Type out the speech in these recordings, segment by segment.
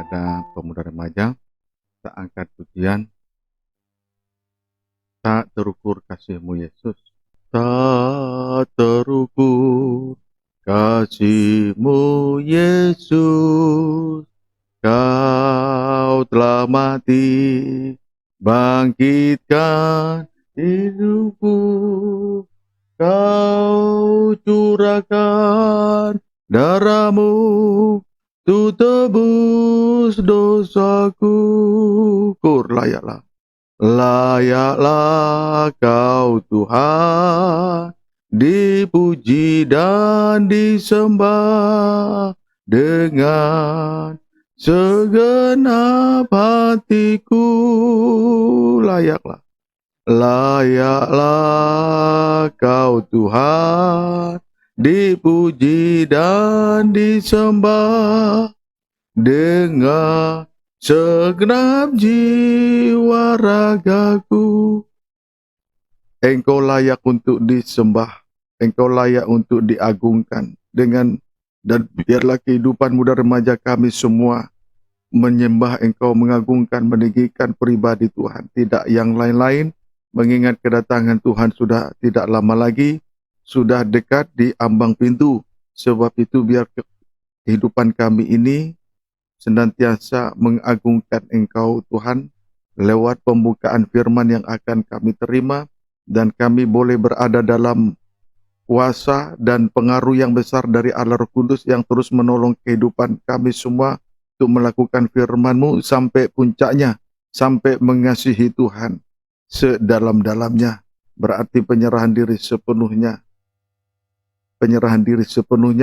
ibadah pemuda remaja, kita angkat pujian, tak terukur kasih-Mu Yesus. Tak terukur kasih-Mu Yesus, Kau telah mati, bangkitkan hidupku, Kau curahkan darah-Mu, tu tebus dosaku. Layaklah Kau Tuhan, dipuji dan disembah dengan segenap hatiku. Layaklah Kau Tuhan, dipuji dan disembah dengan segenap jiwa ragaku. Engkau layak untuk disembah, Engkau layak untuk diagungkan dan biarlah kehidupan muda remaja kami semua menyembah Engkau, mengagungkan, meninggikan pribadi Tuhan, tidak yang lain-lain, mengingat kedatangan Tuhan sudah tidak lama lagi, sudah dekat di ambang pintu. Sebab itu biar kehidupan kami ini senantiasa mengagungkan Engkau Tuhan lewat pembukaan firman yang akan kami terima, dan kami boleh berada dalam kuasa dan pengaruh yang besar dari Allah Roh Kudus yang terus menolong kehidupan kami semua untuk melakukan firman-Mu sampai puncaknya, sampai mengasihi Tuhan sedalam-dalamnya. Berarti penyerahan diri sepenuhnya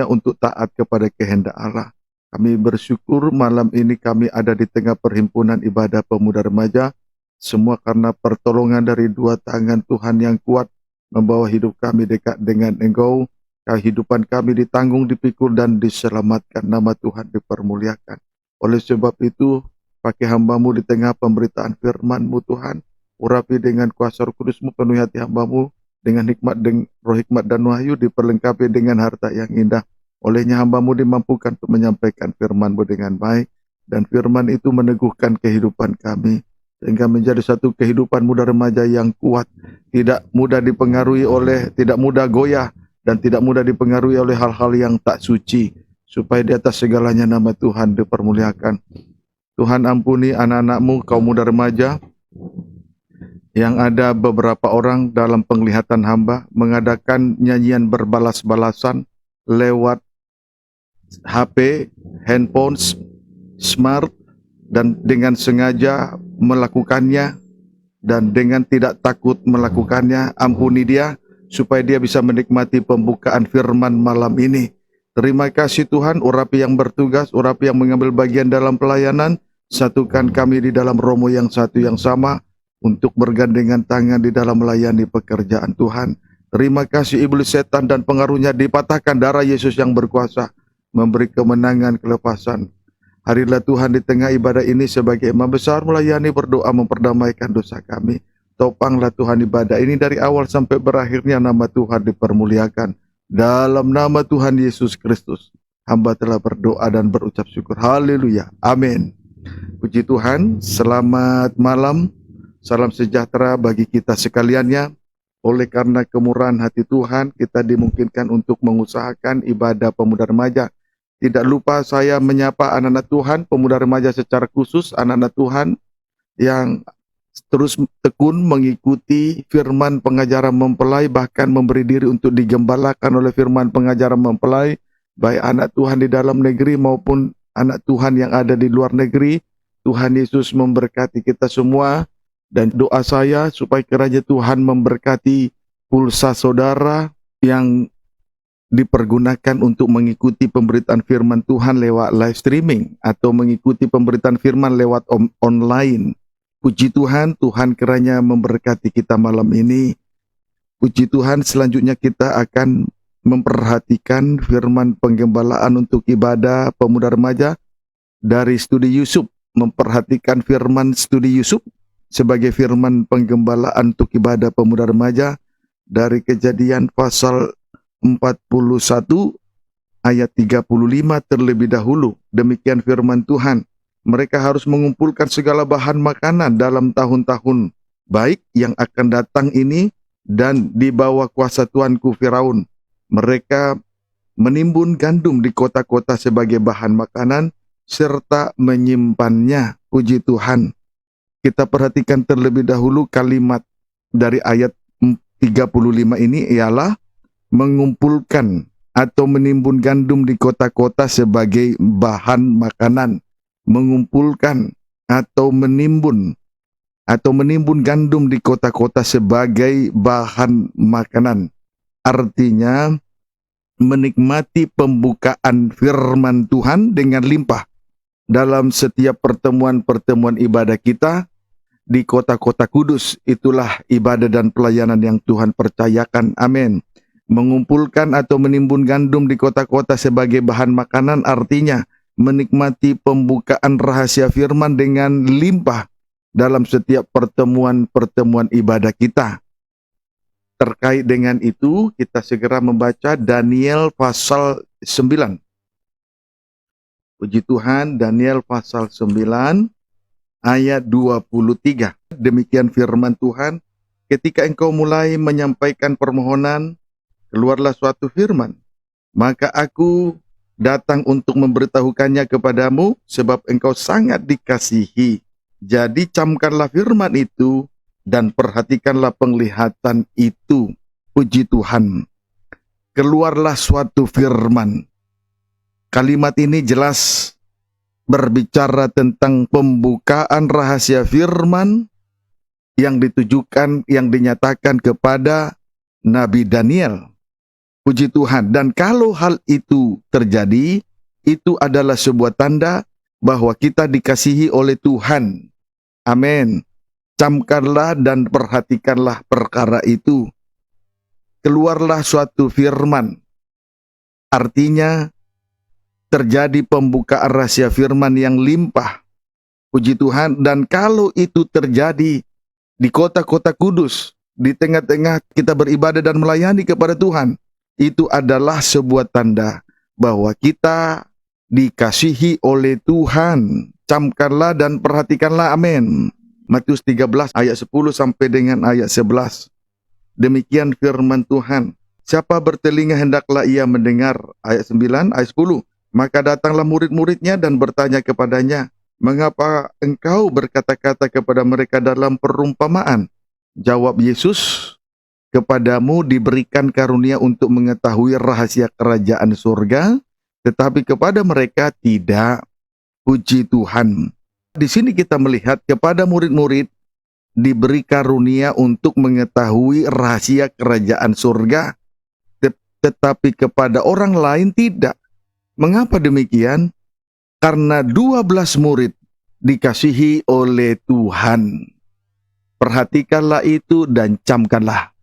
untuk taat kepada kehendak Allah. Kami bersyukur malam ini kami ada di tengah perhimpunan ibadah pemuda remaja, semua karena pertolongan dari dua tangan Tuhan yang kuat membawa hidup kami dekat dengan Engkau. Kehidupan kami ditanggung, dipikul dan diselamatkan, nama Tuhan dipermuliakan. Oleh sebab itu, pakai hamba-Mu di tengah pemberitaan firman-Mu Tuhan, urapi dengan kuasa Roh Kudus-Mu, penuhi hati hamba-Mu dengan hikmat, roh hikmat dan wahyu, diperlengkapi dengan harta yang indah. Olehnya hamba-Mu dimampukan untuk menyampaikan firman-Mu dengan baik, dan firman itu meneguhkan kehidupan kami, sehingga menjadi satu kehidupan muda remaja yang kuat, tidak mudah goyah, dan tidak mudah dipengaruhi oleh hal-hal yang tak suci, supaya di atas segalanya nama Tuhan dipermuliakan. Tuhan ampuni anak-anak-Mu, kaum muda remaja, yang ada beberapa orang dalam penglihatan hamba mengadakan nyanyian berbalas-balasan lewat HP, handphone, smart, dan dengan sengaja melakukannya dan dengan tidak takut melakukannya. Ampuni dia supaya dia bisa menikmati pembukaan firman malam ini. Terima kasih Tuhan, urapi yang bertugas, urapi yang mengambil bagian dalam pelayanan, satukan kami di dalam romo yang satu yang sama untuk bergandengan tangan di dalam melayani pekerjaan Tuhan. Terima kasih iblis setan dan pengaruhnya dipatahkan, darah Yesus yang berkuasa memberi kemenangan, kelepasan. Harilah Tuhan di tengah ibadah ini sebagai imam besar melayani, berdoa, memperdamaikan dosa kami. Topanglah Tuhan ibadah ini dari awal sampai berakhirnya, nama Tuhan dipermuliakan. Dalam nama Tuhan Yesus Kristus, hamba telah berdoa dan berucap syukur. Haleluya. Amin. Puji Tuhan, selamat malam. Salam sejahtera bagi kita sekaliannya. Oleh karena kemurahan hati Tuhan, kita dimungkinkan untuk mengusahakan ibadah pemuda remaja. Tidak lupa saya menyapa anak-anak Tuhan, pemuda remaja secara khusus, anak-anak Tuhan yang terus tekun mengikuti firman pengajaran mempelai, bahkan memberi diri untuk digembalakan oleh firman pengajaran mempelai, baik anak Tuhan di dalam negeri maupun anak Tuhan yang ada di luar negeri. Tuhan Yesus memberkati kita semua, dan doa saya supaya kiranya Tuhan memberkati pulsa saudara yang dipergunakan untuk mengikuti pemberitaan firman Tuhan lewat live streaming atau mengikuti pemberitaan firman lewat online. Puji Tuhan, Tuhan kiranya memberkati kita malam ini. Puji Tuhan, selanjutnya kita akan memperhatikan firman penggembalaan untuk ibadah pemuda remaja dari studi Yusuf. Memperhatikan firman studi Yusuf sebagai firman penggembalaan untuk ibadah pemuda remaja dari Kejadian pasal 41 ayat 35 terlebih dahulu. Demikian firman Tuhan. Mereka harus mengumpulkan segala bahan makanan dalam tahun-tahun baik yang akan datang ini, dan di bawah kuasa tuanku Firaun. Mereka menimbun gandum di kota-kota sebagai bahan makanan, serta menyimpannya. Puji Tuhan. Kita perhatikan terlebih dahulu kalimat dari ayat 35 ini ialah mengumpulkan atau menimbun gandum di kota-kota sebagai bahan makanan. Mengumpulkan atau menimbun gandum di kota-kota sebagai bahan makanan. Artinya menikmati pembukaan firman Tuhan dengan limpah dalam setiap pertemuan-pertemuan ibadah kita di kota-kota kudus. Itulah ibadah dan pelayanan yang Tuhan percayakan. Amin. Mengumpulkan atau menimbun gandum di kota-kota sebagai bahan makanan artinya menikmati pembukaan rahasia firman dengan limpah dalam setiap pertemuan-pertemuan ibadah kita. Terkait dengan itu, kita segera membaca Daniel pasal 9. Puji Tuhan, Daniel pasal 9 ayat 23. Demikian firman Tuhan, ketika engkau mulai menyampaikan permohonan, keluarlah suatu firman, maka aku datang untuk memberitahukannya kepadamu, sebab engkau sangat dikasihi. Jadi camkanlah firman itu dan perhatikanlah penglihatan itu. Puji Tuhan. Keluarlah suatu firman. Kalimat ini jelas berbicara tentang pembukaan rahasia firman yang ditujukan, yang dinyatakan kepada Nabi Daniel. Puji Tuhan. Dan kalau hal itu terjadi, itu adalah sebuah tanda bahwa kita dikasihi oleh Tuhan. Amin. Camkanlah dan perhatikanlah perkara itu. Keluarlah suatu firman. Artinya terjadi pembukaan rahasia firman yang limpah. Puji Tuhan. Dan kalau itu terjadi di kota-kota kudus, di tengah-tengah kita beribadah dan melayani kepada Tuhan, itu adalah sebuah tanda bahwa kita dikasihi oleh Tuhan. Camkanlah dan perhatikanlah. Amin. Matius 13 ayat 10 sampai dengan ayat 11. Demikian firman Tuhan. Siapa bertelinga hendaklah ia mendengar. Ayat 9, ayat 10. Maka datanglah murid-muridnya dan bertanya kepadanya, mengapa engkau berkata-kata kepada mereka dalam perumpamaan? Jawab Yesus, kepadamu diberikan karunia untuk mengetahui rahasia kerajaan surga, tetapi kepada mereka tidak. Puji Tuhan. Di sini kita melihat kepada murid-murid diberi karunia untuk mengetahui rahasia kerajaan surga, tetapi kepada orang lain tidak. Mengapa demikian? Karena 12 murid dikasihi oleh Tuhan. Perhatikanlah itu dan camkanlah.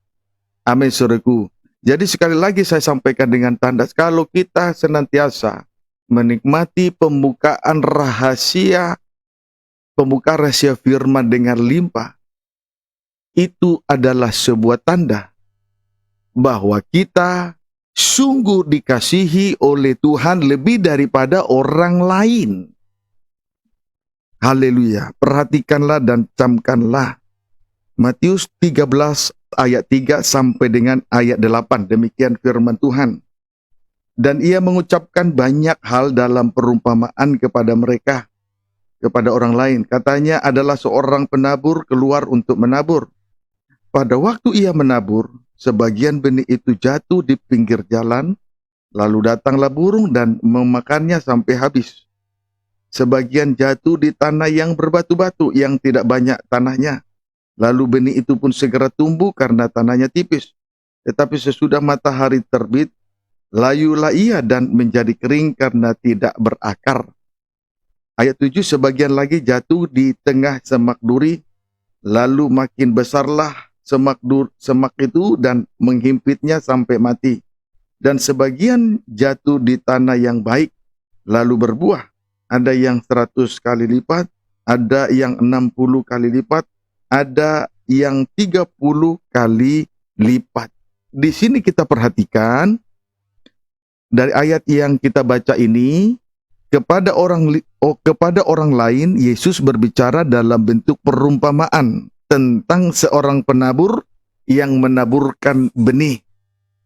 Amin, saudaraku. Jadi sekali lagi saya sampaikan dengan tanda, kalau kita senantiasa menikmati pembukaan rahasia firman dengan limpah, itu adalah sebuah tanda bahwa kita sungguh dikasihi oleh Tuhan lebih daripada orang lain. Haleluya. Perhatikanlah dan camkanlah. Matius 13 ayat 3 sampai dengan ayat 8. Demikian firman Tuhan. Dan ia mengucapkan banyak hal dalam perumpamaan kepada mereka, kepada orang lain. Katanya adalah seorang penabur keluar untuk menabur. Pada waktu ia menabur, sebagian benih itu jatuh di pinggir jalan, lalu datanglah burung dan memakannya sampai habis. Sebagian jatuh di tanah yang berbatu-batu, yang tidak banyak tanahnya. Lalu benih itu pun segera tumbuh karena tanahnya tipis. Tetapi sesudah matahari terbit, layulah ia dan menjadi kering karena tidak berakar. Ayat 7, sebagian lagi jatuh di tengah semak duri, lalu makin besarlah semak itu dan menghimpitnya sampai mati. Dan sebagian jatuh di tanah yang baik, lalu berbuah. Ada yang 100 kali lipat, ada yang 60 kali lipat, ada yang 30 kali lipat. Di sini kita perhatikan, dari ayat yang kita baca ini, Kepada orang lain, Yesus berbicara dalam bentuk perumpamaan tentang seorang penabur yang menaburkan benih.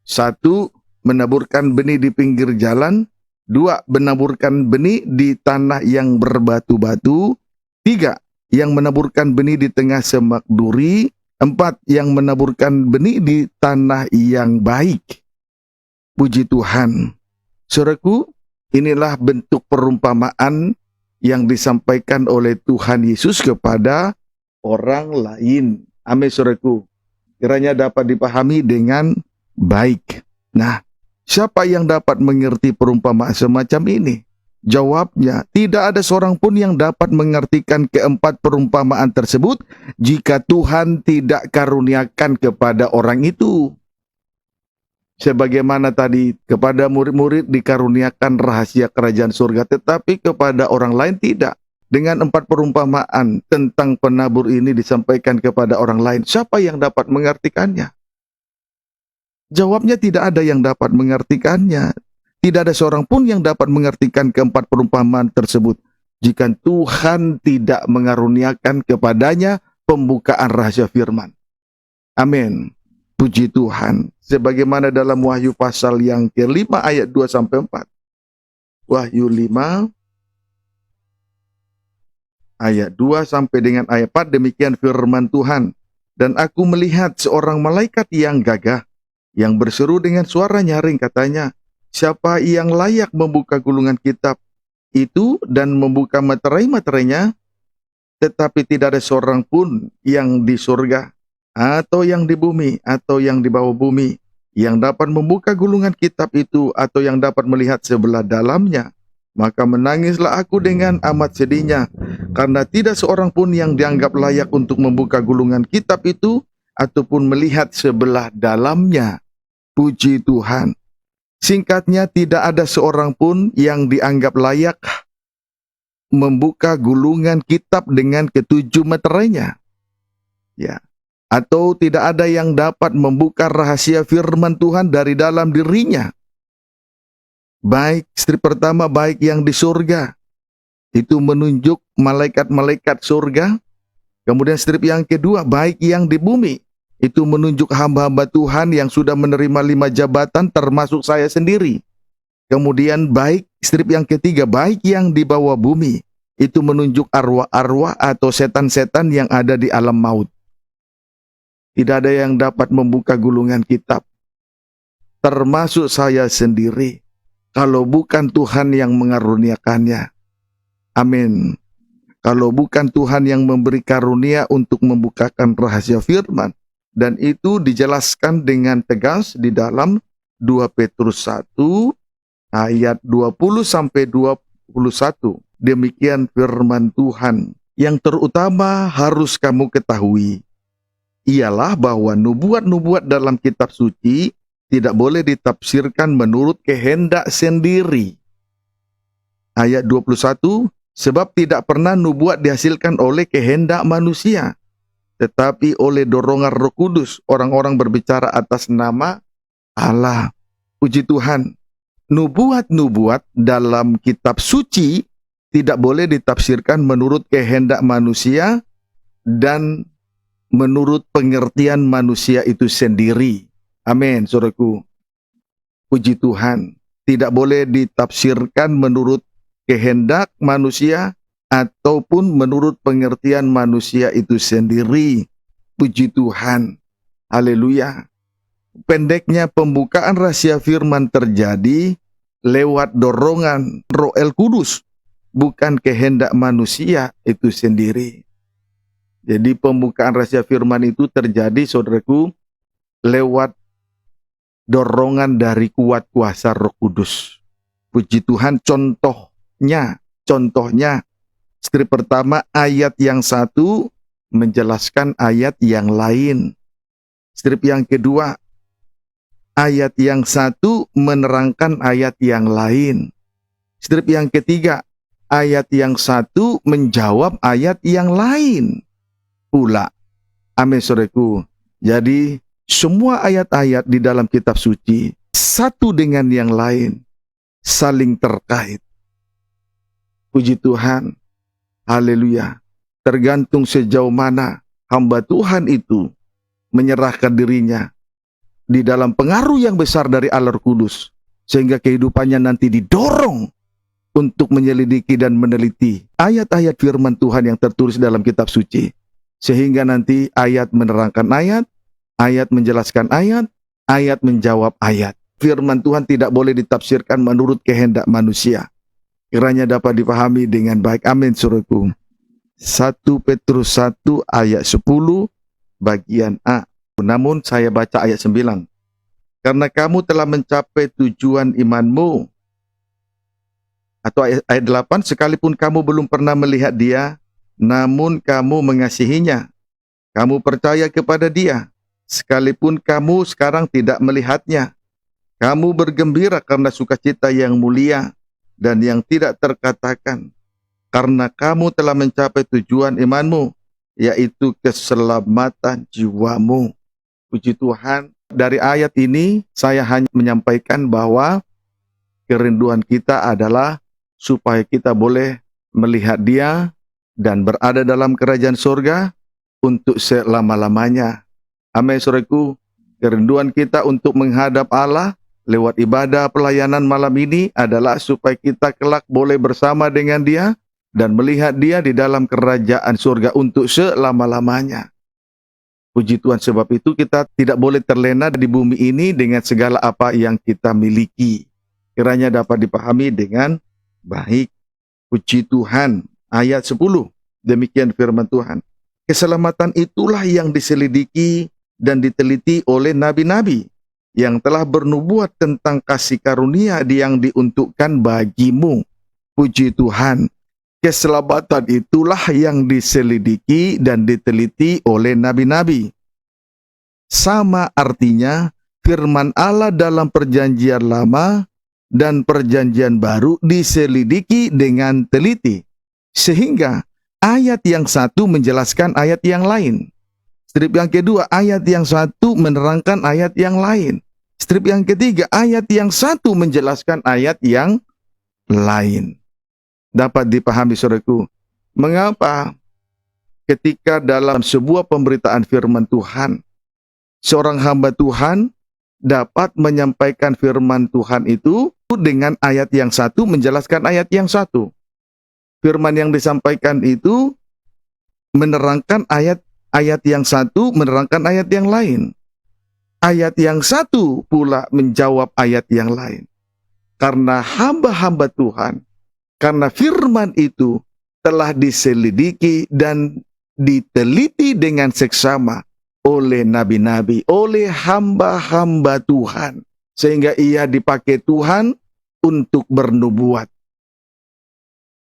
Satu, menaburkan benih di pinggir jalan. Dua, menaburkan benih di tanah yang berbatu-batu. Tiga, yang menaburkan benih di tengah semak duri. Empat, yang menaburkan benih di tanah yang baik. Puji Tuhan. Saudaraku, inilah bentuk perumpamaan yang disampaikan oleh Tuhan Yesus kepada orang lain. Amin, saudaraku. Kiranya dapat dipahami dengan baik. Nah, siapa yang dapat mengerti perumpamaan semacam ini? Jawabnya, tidak ada seorang pun yang dapat mengertikan keempat perumpamaan tersebut jika Tuhan tidak karuniakan kepada orang itu. Sebagaimana tadi kepada murid-murid dikaruniakan rahasia kerajaan surga, tetapi kepada orang lain tidak. Dengan empat perumpamaan tentang penabur ini disampaikan kepada orang lain, siapa yang dapat mengertikannya? Jawabnya, tidak ada yang dapat mengertikannya. Tidak ada seorang pun yang dapat mengertikan keempat perumpamaan tersebut jika Tuhan tidak mengaruniakan kepadanya pembukaan rahasia firman. Amin. Puji Tuhan. Sebagaimana dalam Wahyu pasal yang ke-5 ayat 2-4. Wahyu 5 ayat 2 sampai dengan ayat 4, demikian firman Tuhan. Dan aku melihat seorang malaikat yang gagah, yang berseru dengan suara nyaring, katanya, siapa yang layak membuka gulungan kitab itu dan membuka materai-materainya? Tetapi tidak ada seorang pun yang di surga, atau yang di bumi, atau yang di bawah bumi, yang dapat membuka gulungan kitab itu, atau yang dapat melihat sebelah dalamnya. Maka menangislah aku dengan amat sedihnya, karena tidak seorang pun yang dianggap layak untuk membuka gulungan kitab itu, ataupun melihat sebelah dalamnya. Puji Tuhan. Singkatnya, tidak ada seorang pun yang dianggap layak membuka gulungan kitab dengan ketujuh meterainya. Ya. Atau tidak ada yang dapat membuka rahasia firman Tuhan dari dalam dirinya. Baik strip pertama, baik yang di surga, itu menunjuk malaikat-malaikat surga. Kemudian strip yang kedua, baik yang di bumi, itu menunjuk hamba-hamba Tuhan yang sudah menerima 5 jabatan termasuk saya sendiri. Kemudian baik strip yang ketiga, baik yang di bawah bumi, itu menunjuk arwah-arwah atau setan-setan yang ada di alam maut. Tidak ada yang dapat membuka gulungan kitab, termasuk saya sendiri, kalau bukan Tuhan yang mengaruniakannya. Amin. Kalau bukan Tuhan yang memberi karunia untuk membukakan rahasia firman. Dan itu dijelaskan dengan tegas di dalam 2 Petrus 1 ayat 20-21. Demikian firman Tuhan. Yang terutama harus kamu ketahui ialah bahwa nubuat-nubuat dalam kitab suci tidak boleh ditafsirkan menurut kehendak sendiri. Ayat 21, sebab tidak pernah nubuat dihasilkan oleh kehendak manusia, tetapi oleh dorongan Roh Kudus orang-orang berbicara atas nama Allah. Puji Tuhan. Nubuat-nubuat dalam kitab suci tidak boleh ditafsirkan menurut kehendak manusia dan menurut pengertian manusia itu sendiri. Amin, saudaraku. Puji Tuhan. Tidak boleh ditafsirkan menurut kehendak manusia ataupun menurut pengertian manusia itu sendiri. Puji Tuhan. Haleluya. Pendeknya pembukaan rahasia firman terjadi lewat dorongan Roh El Kudus, bukan kehendak manusia itu sendiri. Jadi pembukaan rahasia firman itu terjadi, saudaraku, lewat dorongan dari kuat kuasa Roh Kudus. Puji Tuhan. Contohnya, strip pertama ayat yang satu menjelaskan ayat yang lain. Strip yang kedua, ayat yang satu menerangkan ayat yang lain. Strip yang ketiga, ayat yang satu menjawab ayat yang lain pula. Amin, saudaraku. Jadi semua ayat-ayat di dalam kitab suci satu dengan yang lain, saling terkait. Puji Tuhan. Haleluya. Tergantung sejauh mana hamba Tuhan itu menyerahkan dirinya di dalam pengaruh yang besar dari Allah Roh Kudus, sehingga kehidupannya nanti didorong untuk menyelidiki dan meneliti ayat-ayat firman Tuhan yang tertulis dalam kitab suci. Sehingga nanti ayat menerangkan ayat, ayat menjelaskan ayat, ayat menjawab ayat. Firman Tuhan tidak boleh ditafsirkan menurut kehendak manusia. Kiranya dapat dipahami dengan baik. Amin, saudaraku. 1 Petrus 1 ayat 10 bagian A. Namun saya baca ayat 9. Karena kamu telah mencapai tujuan imanmu. Atau ayat 8, sekalipun kamu belum pernah melihat dia, namun kamu mengasihinya. Kamu percaya kepada dia, sekalipun kamu sekarang tidak melihatnya. Kamu bergembira karena sukacita yang mulia dan yang tidak terkatakan, karena kamu telah mencapai tujuan imanmu, yaitu keselamatan jiwamu. Puji Tuhan, dari ayat ini saya hanya menyampaikan bahwa kerinduan kita adalah supaya kita boleh melihat dia dan berada dalam kerajaan surga untuk selama-lamanya. Amin, saudaraku. Kerinduan kita untuk menghadap Allah lewat ibadah pelayanan malam ini adalah supaya kita kelak boleh bersama dengan dia dan melihat dia di dalam kerajaan surga untuk selama-lamanya. Puji Tuhan, sebab itu kita tidak boleh terlena di bumi ini dengan segala apa yang kita miliki. Kiranya dapat dipahami dengan baik. Puji Tuhan. Ayat 10. Demikian firman Tuhan. Keselamatan itulah yang diselidiki dan diteliti oleh nabi-nabi yang telah bernubuat tentang kasih karunia yang diuntukkan bagimu. Puji Tuhan. Keselamatan itulah yang diselidiki dan diteliti oleh nabi-nabi. Sama artinya firman Allah dalam perjanjian lama dan perjanjian baru diselidiki dengan teliti. Sehingga ayat yang satu menjelaskan ayat yang lain. Strip yang kedua, ayat yang satu menerangkan ayat yang lain. Strip yang ketiga, ayat yang satu menjelaskan ayat yang lain. Dapat dipahami, saudaraku, mengapa ketika dalam sebuah pemberitaan firman Tuhan, seorang hamba Tuhan dapat menyampaikan firman Tuhan itu dengan ayat yang satu menjelaskan ayat yang satu. Firman yang disampaikan itu menerangkan ayat yang satu, menerangkan ayat yang lain. Ayat yang satu pula menjawab ayat yang lain. Karena hamba-hamba Tuhan, karena firman itu telah diselidiki dan diteliti dengan seksama oleh nabi-nabi, oleh hamba-hamba Tuhan. Sehingga ia dipakai Tuhan untuk bernubuat.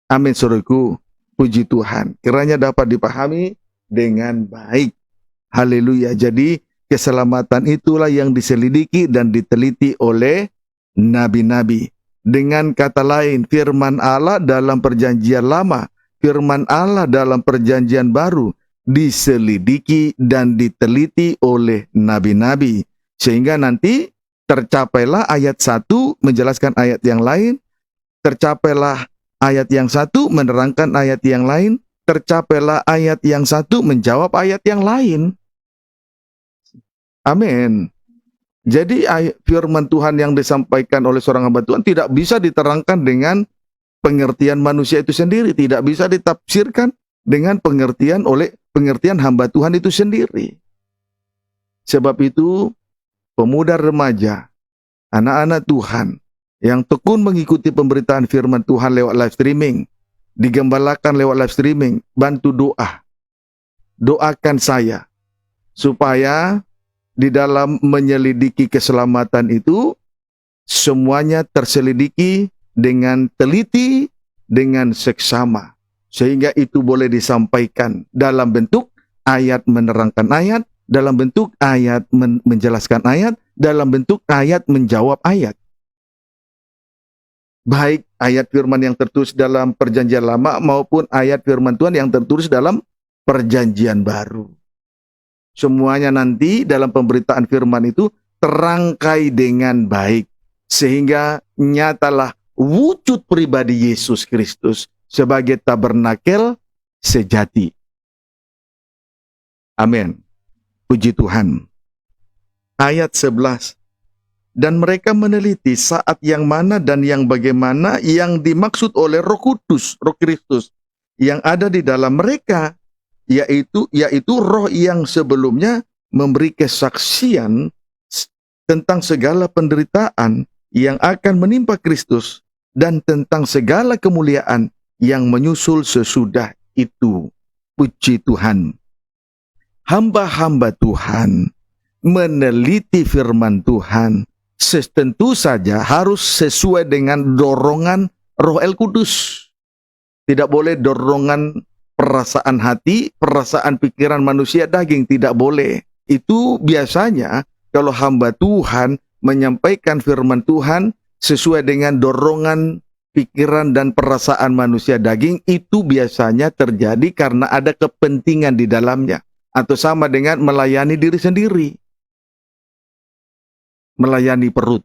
Amin, saudaraku. Puji Tuhan. Kiranya dapat dipahami dengan baik. Haleluya. Jadi keselamatan itulah yang diselidiki dan diteliti oleh nabi-nabi. Dengan kata lain, firman Allah dalam perjanjian lama, firman Allah dalam perjanjian baru diselidiki dan diteliti oleh nabi-nabi. Sehingga nanti tercapailah ayat satu menjelaskan ayat yang lain, tercapailah ayat yang satu menerangkan ayat yang lain, tercapailah ayat yang satu menjawab ayat yang lain. Amin. Jadi firman Tuhan yang disampaikan oleh seorang hamba Tuhan tidak bisa diterangkan dengan pengertian manusia itu sendiri, tidak bisa ditafsirkan dengan pengertian hamba Tuhan itu sendiri. Sebab itu, pemuda remaja, anak-anak Tuhan yang tekun mengikuti pemberitaan firman Tuhan lewat live streaming, digembalakan lewat live streaming, bantu doa. Doakan saya supaya di dalam menyelidiki keselamatan itu semuanya terselidiki dengan teliti, dengan seksama, sehingga itu boleh disampaikan dalam bentuk ayat menerangkan ayat, dalam bentuk ayat menjelaskan ayat, dalam bentuk ayat menjawab ayat. Baik ayat firman yang tertulis dalam perjanjian lama maupun ayat firman Tuhan yang tertulis dalam perjanjian baru. Semuanya nanti dalam pemberitaan firman itu terangkai dengan baik. Sehingga nyatalah wujud pribadi Yesus Kristus sebagai tabernakel sejati. Amin. Puji Tuhan. Ayat 11. Dan mereka meneliti saat yang mana dan yang bagaimana yang dimaksud oleh Roh Kudus, Roh Kristus yang ada di dalam mereka, yaitu roh yang sebelumnya memberi kesaksian tentang segala penderitaan yang akan menimpa Kristus dan tentang segala kemuliaan yang menyusul sesudah itu. Puji Tuhan. Hamba-hamba Tuhan meneliti firman Tuhan tentu saja harus sesuai dengan dorongan Roh El Kudus. Tidak boleh dorongan perasaan hati, perasaan pikiran manusia daging, tidak boleh. Itu biasanya kalau hamba Tuhan menyampaikan firman Tuhan sesuai dengan dorongan pikiran dan perasaan manusia daging, itu biasanya terjadi karena ada kepentingan di dalamnya. Atau sama dengan melayani diri sendiri. Melayani perut.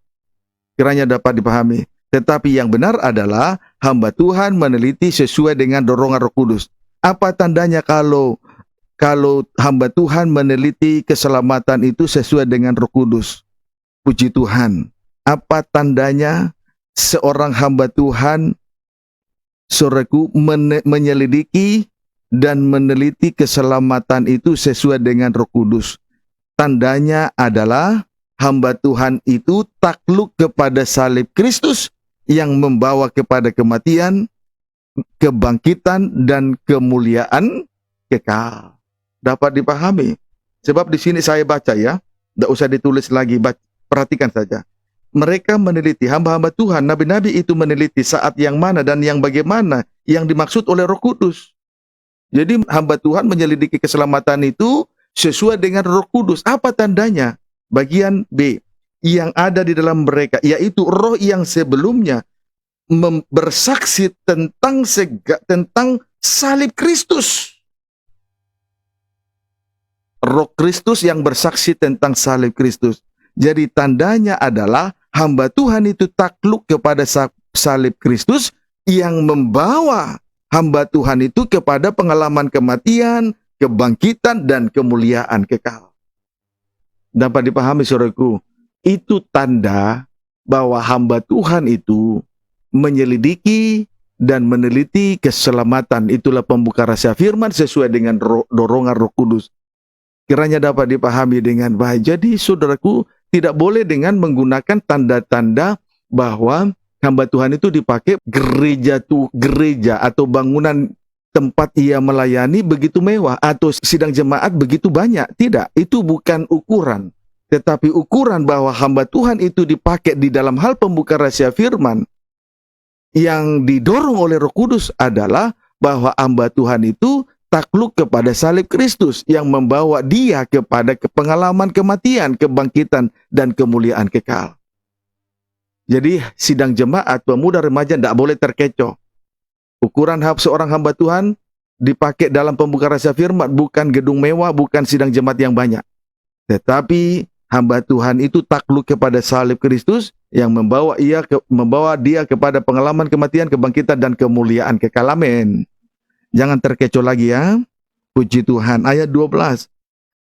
Kiranya dapat dipahami. Tetapi yang benar adalah hamba Tuhan meneliti sesuai dengan dorongan Roh Kudus. Apa tandanya kalau hamba Tuhan meneliti keselamatan itu sesuai dengan Roh Kudus? Puji Tuhan. Apa tandanya seorang hamba Tuhan, saudaraku, menyelidiki dan meneliti keselamatan itu sesuai dengan Roh Kudus? Tandanya adalah hamba Tuhan itu takluk kepada salib Kristus yang membawa kepada kematian, kebangkitan, dan kemuliaan kekal. Dapat dipahami? Sebab di sini saya baca ya, tidak usah ditulis lagi, perhatikan saja. Mereka meneliti, hamba-hamba Tuhan, nabi-nabi itu meneliti saat yang mana dan yang bagaimana yang dimaksud oleh Roh Kudus. Jadi hamba Tuhan menyelidiki keselamatan itu sesuai dengan Roh Kudus. Apa tandanya? Bagian B, yang ada di dalam mereka, yaitu roh yang sebelumnya bersaksi tentang salib Kristus. Roh Kristus yang bersaksi tentang salib Kristus. Jadi tandanya adalah hamba Tuhan itu takluk kepada salib Kristus yang membawa hamba Tuhan itu kepada pengalaman kematian, kebangkitan, dan kemuliaan kekal. Dapat dipahami saudaraku, itu tanda bahwa hamba Tuhan itu menyelidiki dan meneliti keselamatan. Itulah pembuka rahasia firman sesuai dengan dorongan Roh Kudus. Kiranya dapat dipahami dengan baik. Jadi saudaraku, tidak boleh dengan menggunakan tanda-tanda bahwa hamba Tuhan itu dipakai gereja atau bangunan tempat ia melayani begitu mewah atau sidang jemaat begitu banyak. Tidak, itu bukan ukuran. Tetapi ukuran bahwa hamba Tuhan itu dipakai di dalam hal pembuka rahasia firman yang didorong oleh Roh Kudus adalah bahwa hamba Tuhan itu takluk kepada salib Kristus yang membawa dia kepada pengalaman kematian, kebangkitan, dan kemuliaan kekal. Jadi sidang jemaat pemuda remaja tidak boleh terkecoh. Ukuran seorang hamba Tuhan dipakai dalam pembuka rahasia firman bukan gedung mewah, bukan sidang jemaat yang banyak. Tetapi hamba Tuhan itu takluk kepada salib Kristus yang membawa dia kepada pengalaman kematian, kebangkitan, dan kemuliaan kekal. Amin. Jangan terkecoh lagi ya. Puji Tuhan. Ayat 12.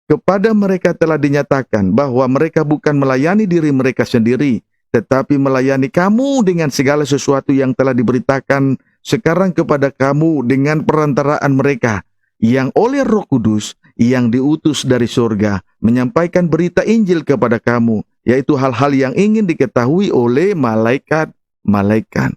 Kepada mereka telah dinyatakan bahwa mereka bukan melayani diri mereka sendiri, tetapi melayani kamu dengan segala sesuatu yang telah diberitakan sekarang kepada kamu dengan perantaraan mereka, yang oleh Roh Kudus yang diutus dari surga menyampaikan berita Injil kepada kamu, yaitu hal-hal yang ingin diketahui oleh malaikat-malaikat.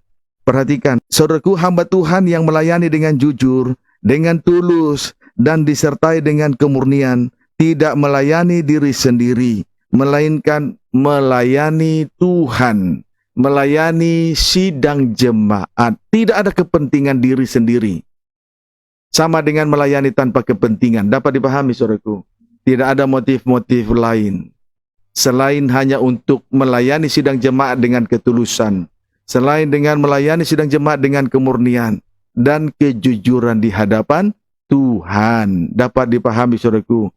Perhatikan, saudaraku, hamba Tuhan yang melayani dengan jujur, dengan tulus, dan disertai dengan kemurnian, tidak melayani diri sendiri, melainkan melayani Tuhan, melayani sidang jemaat. Tidak ada kepentingan diri sendiri. Sama dengan melayani tanpa kepentingan. Dapat dipahami, saudaraku. Tidak ada motif-motif lain selain hanya untuk melayani sidang jemaat dengan ketulusan, selain dengan melayani sidang jemaat dengan kemurnian dan kejujuran di hadapan Tuhan. Dapat dipahami, saudaraku.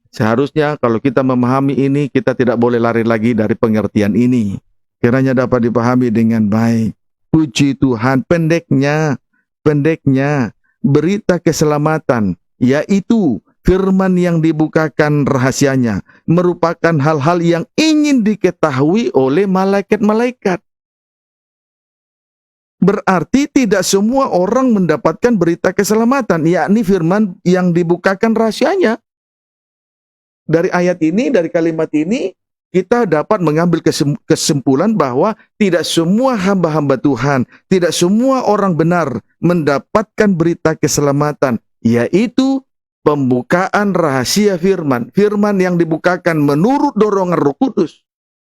Seharusnya kalau kita memahami ini, kita tidak boleh lari lagi dari pengertian ini. Kiranya dapat dipahami dengan baik. Puji Tuhan. Pendeknya, pendeknya berita keselamatan, yaitu firman yang dibukakan rahasianya, merupakan hal-hal yang ingin diketahui oleh malaikat-malaikat. Berarti tidak semua orang mendapatkan berita keselamatan, yakni firman yang dibukakan rahasianya. Dari ayat ini, dari kalimat ini, kita dapat mengambil kesimpulan bahwa tidak semua hamba-hamba Tuhan, tidak semua orang benar mendapatkan berita keselamatan, yaitu pembukaan rahasia firman. Firman yang dibukakan menurut dorongan Roh Kudus.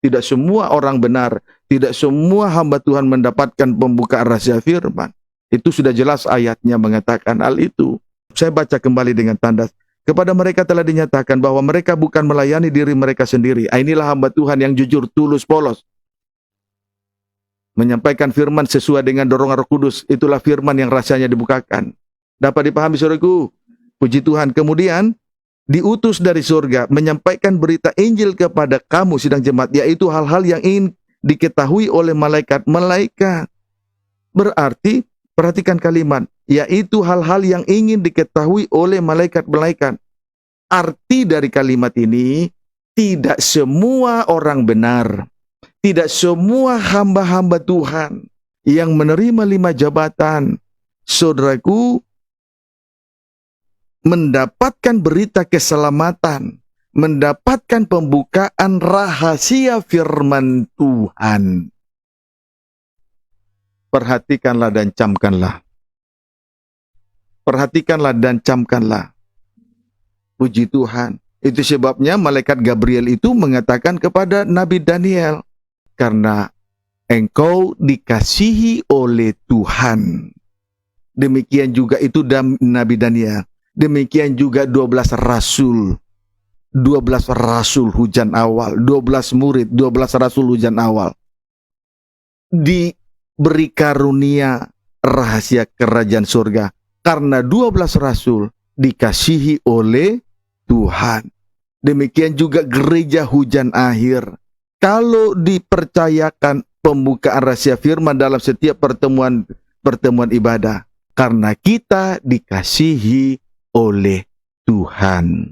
Tidak semua orang benar, tidak semua hamba Tuhan mendapatkan pembukaan rahasia firman. Itu sudah jelas ayatnya mengatakan hal itu. Saya baca kembali dengan tanda. Kepada mereka telah dinyatakan bahwa mereka bukan melayani diri mereka sendiri. Inilah hamba Tuhan yang jujur, tulus, polos. Menyampaikan firman sesuai dengan dorongan Roh Kudus. Itulah firman yang rasanya dibukakan. Dapat dipahami saudaraku? Puji Tuhan. Kemudian diutus dari surga menyampaikan berita Injil kepada kamu sidang jemaat, yaitu hal-hal yang ingin diketahui oleh malaikat-malaikat. Berarti perhatikan kalimat, yaitu hal-hal yang ingin diketahui oleh malaikat-malaikat. Arti dari kalimat ini, tidak semua orang benar, tidak semua hamba-hamba Tuhan yang menerima 5 jabatan, saudaraku, mendapatkan berita keselamatan, mendapatkan pembukaan rahasia firman Tuhan. Perhatikanlah dan camkanlah. Perhatikanlah dan camkanlah. Puji Tuhan. Itu sebabnya malaikat Gabriel itu mengatakan kepada Nabi Daniel, karena engkau dikasihi oleh Tuhan. Demikian juga itu Nabi Daniel. Demikian juga 12 rasul. 12 rasul hujan awal. 12 murid, 12 rasul hujan awal. Diberi karunia rahasia kerajaan surga. Karena 12 rasul dikasihi oleh Tuhan. Demikian juga gereja hujan akhir. Kalau dipercayakan pembukaan rahasia firman dalam setiap pertemuan ibadah. Karena kita dikasihi oleh Tuhan.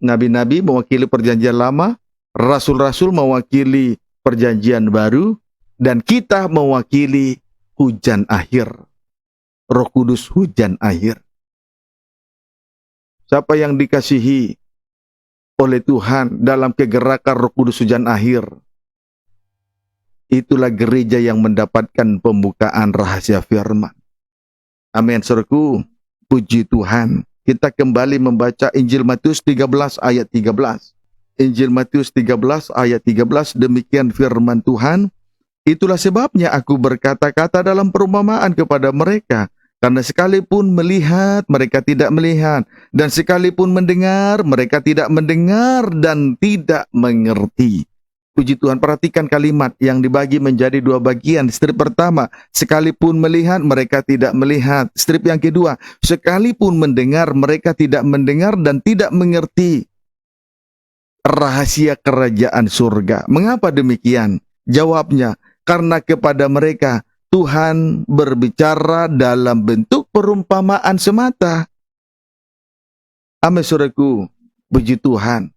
Nabi-nabi mewakili perjanjian lama, rasul-rasul mewakili perjanjian baru, dan kita mewakili hujan akhir. Roh Kudus hujan akhir. Siapa yang dikasihi oleh Tuhan dalam kegerakan Roh Kudus hujan akhir, itulah gereja yang mendapatkan pembukaan rahasia firman. Amin, saudaraku. Puji Tuhan. Kita kembali membaca Injil Matius 13 ayat 13. Injil Matius 13 ayat 13, demikian firman Tuhan. Itulah sebabnya aku berkata-kata dalam perumpamaan kepada mereka, karena sekalipun melihat, mereka tidak melihat, dan sekalipun mendengar, mereka tidak mendengar dan tidak mengerti. Puji Tuhan, perhatikan kalimat yang dibagi menjadi 2 bagian. Strip pertama, sekalipun melihat, mereka tidak melihat. Strip yang kedua, sekalipun mendengar, mereka tidak mendengar dan tidak mengerti rahasia kerajaan surga. Mengapa demikian? Jawabnya, karena kepada mereka Tuhan berbicara dalam bentuk perumpamaan semata. Amin, saudaraku. Puji Tuhan.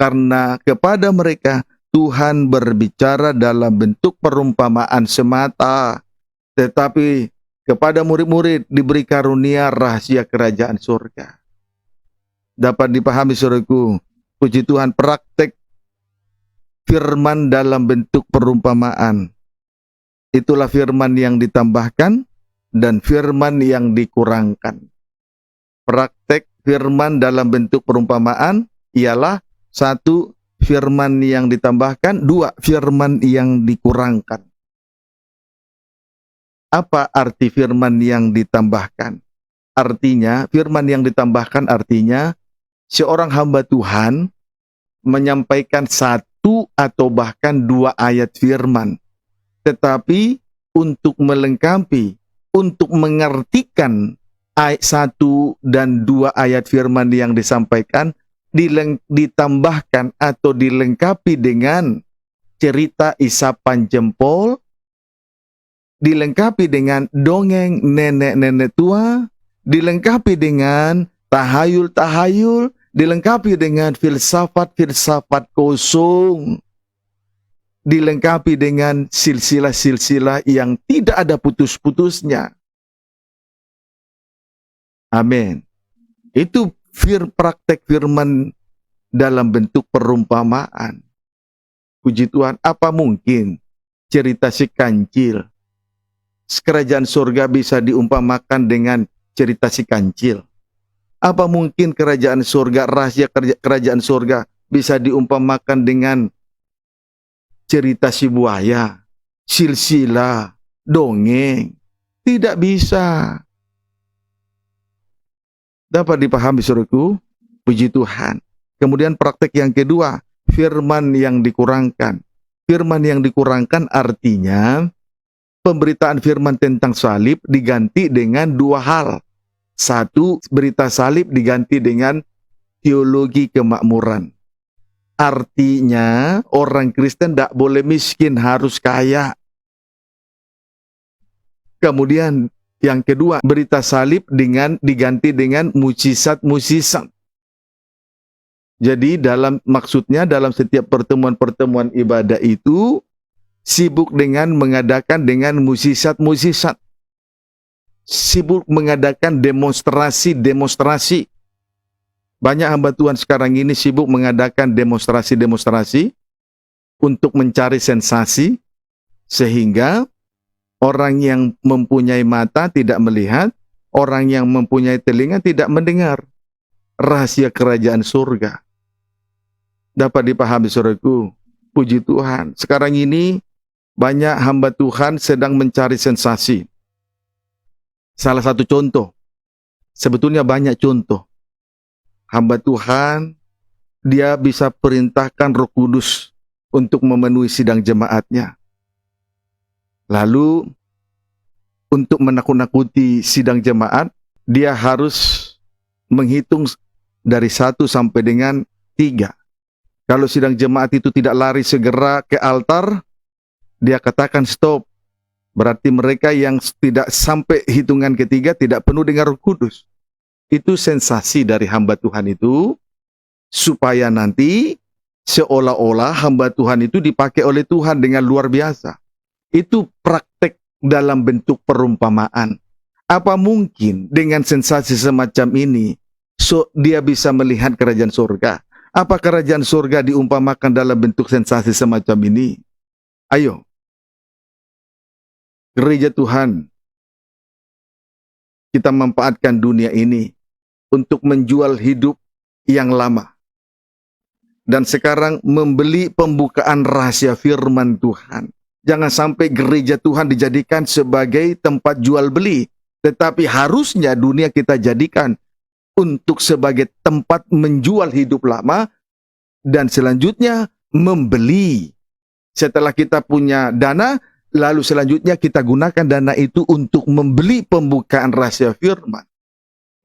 Karena kepada mereka Tuhan berbicara dalam bentuk perumpamaan semata, tetapi kepada murid-murid diberi karunia rahasia kerajaan surga. Dapat dipahami saudaraku, puji Tuhan, praktek firman dalam bentuk perumpamaan. Itulah firman yang ditambahkan dan firman yang dikurangkan. Praktek firman dalam bentuk perumpamaan ialah 1, firman yang ditambahkan, 2, firman yang dikurangkan. Apa arti firman yang ditambahkan? Artinya, firman yang ditambahkan artinya seorang hamba Tuhan menyampaikan 1 atau bahkan 2 ayat firman. Tetapi untuk melengkapi, untuk mengartikan ayat 1 dan 2 ayat firman yang disampaikan, ditambahkan atau dilengkapi dengan cerita isapan jempol, dilengkapi dengan dongeng nenek-nenek tua, dilengkapi dengan tahayul-tahayul, dilengkapi dengan filsafat-filsafat kosong, dilengkapi dengan silsilah-silsilah yang tidak ada putus-putusnya. Amin. Itu praktek firman dalam bentuk perumpamaan. Puji Tuhan, apa mungkin cerita si kancil kerajaan surga bisa diumpamakan dengan cerita si kancil? Apa mungkin kerajaan surga, rahasia kerajaan surga bisa diumpamakan dengan cerita si buaya, silsilah, dongeng? Tidak bisa. Dapat dipahami saudaraku? Puji Tuhan. Kemudian praktek yang kedua, firman yang dikurangkan. Firman yang dikurangkan artinya pemberitaan firman tentang salib diganti dengan dua hal. Satu, berita salib diganti dengan teologi kemakmuran. Artinya orang Kristen tidak boleh miskin, harus kaya. Kemudian yang kedua, berita salib diganti dengan mukjizat-mukjizat. Jadi maksudnya dalam setiap pertemuan-pertemuan ibadah itu sibuk dengan mengadakan dengan mukjizat-mukjizat. Sibuk mengadakan demonstrasi-demonstrasi. Banyak hamba Tuhan sekarang ini sibuk mengadakan demonstrasi-demonstrasi untuk mencari sensasi, sehingga orang yang mempunyai mata tidak melihat, orang yang mempunyai telinga tidak mendengar rahasia kerajaan surga. Dapat dipahami saudaraku? Puji Tuhan. Sekarang ini banyak hamba Tuhan sedang mencari sensasi. Salah satu contoh, sebetulnya banyak contoh. Hamba Tuhan, dia bisa perintahkan Roh Kudus untuk memenuhi sidang jemaatnya. Lalu, untuk menakut-nakuti sidang jemaat, dia harus menghitung dari 1 sampai dengan 3. Kalau sidang jemaat itu tidak lari segera ke altar, dia katakan stop. Berarti mereka yang tidak sampai hitungan ketiga tidak penuh dengan Roh Kudus. Itu sensasi dari hamba Tuhan itu, supaya nanti seolah-olah hamba Tuhan itu dipakai oleh Tuhan dengan luar biasa. Itu praktek dalam bentuk perumpamaan. Apa mungkin dengan sensasi semacam ini dia bisa melihat kerajaan surga? Apa kerajaan surga diumpamakan dalam bentuk sensasi semacam ini? Ayo, gereja Tuhan, kita manfaatkan dunia ini untuk menjual hidup yang lama. Dan sekarang membeli pembukaan rahasia firman Tuhan. Jangan sampai gereja Tuhan dijadikan sebagai tempat jual beli. Tetapi harusnya dunia kita jadikan untuk sebagai tempat menjual hidup lama, dan selanjutnya membeli. Setelah kita punya dana, lalu selanjutnya kita gunakan dana itu untuk membeli pembukaan rahasia firman.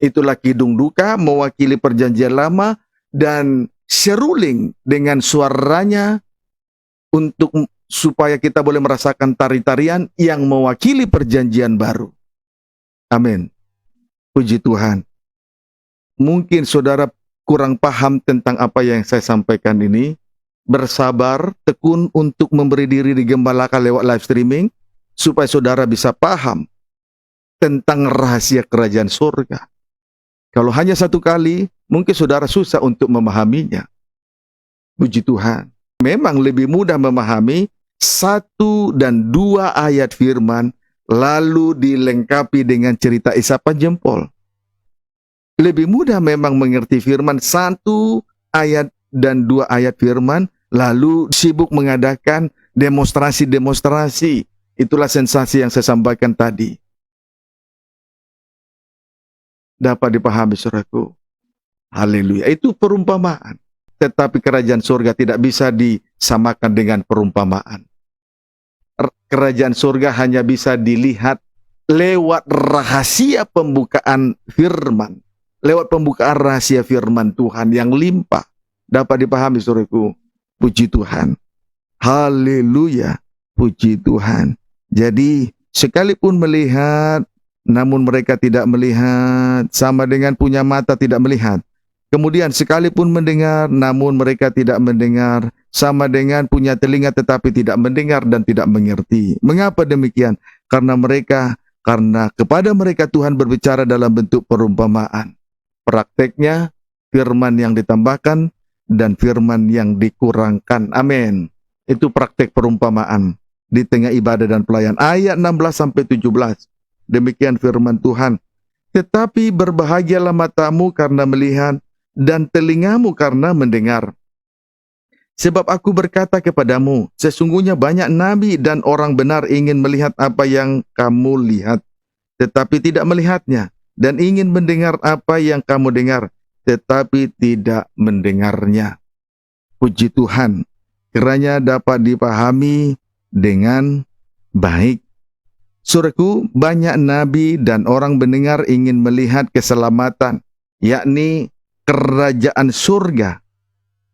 Itulah kidung duka mewakili perjanjian lama, dan seruling dengan suaranya supaya kita boleh merasakan tari-tarian yang mewakili perjanjian baru. Amin. Puji Tuhan. Mungkin saudara kurang paham tentang apa yang saya sampaikan ini. Bersabar, tekun untuk memberi diri digembalakan lewat live streaming, supaya saudara bisa paham tentang rahasia kerajaan surga. Kalau hanya satu kali, mungkin saudara susah untuk memahaminya. Puji Tuhan. Memang lebih mudah memahami 1 dan 2 ayat firman, lalu dilengkapi dengan cerita isapan jempol. Lebih mudah memang mengerti firman 1 ayat dan 2 ayat firman, lalu sibuk mengadakan demonstrasi-demonstrasi. Itulah sensasi yang saya sampaikan tadi. Dapat dipahami saudaraku? Haleluya. Itu perumpamaan. Tetapi kerajaan surga tidak bisa disamakan dengan perumpamaan. Kerajaan surga hanya bisa dilihat lewat rahasia pembukaan firman. Lewat pembukaan rahasia firman Tuhan yang limpah. Dapat dipahami saudaraku? Puji Tuhan. Haleluya. Puji Tuhan. Jadi Sekalipun melihat, namun mereka tidak melihat, sama dengan punya mata tidak melihat. Kemudian sekalipun mendengar, namun mereka tidak mendengar, sama dengan punya telinga tetapi tidak mendengar dan tidak mengerti. Mengapa demikian? Karena kepada mereka Tuhan berbicara dalam bentuk perumpamaan. Prakteknya, firman yang ditambahkan dan firman yang dikurangkan. Amin. Itu praktek perumpamaan di tengah ibadah dan pelayan. Ayat 16-17. Demikian firman Tuhan. Tetapi berbahagialah matamu karena melihat dan telingamu karena mendengar. Sebab aku berkata kepadamu, sesungguhnya banyak nabi dan orang benar ingin melihat apa yang kamu lihat, tetapi tidak melihatnya, dan ingin mendengar apa yang kamu dengar, tetapi tidak mendengarnya. Puji Tuhan, kiranya dapat dipahami dengan baik. Saudaraku, banyak nabi dan orang mendengar ingin melihat keselamatan, yakni kerajaan surga.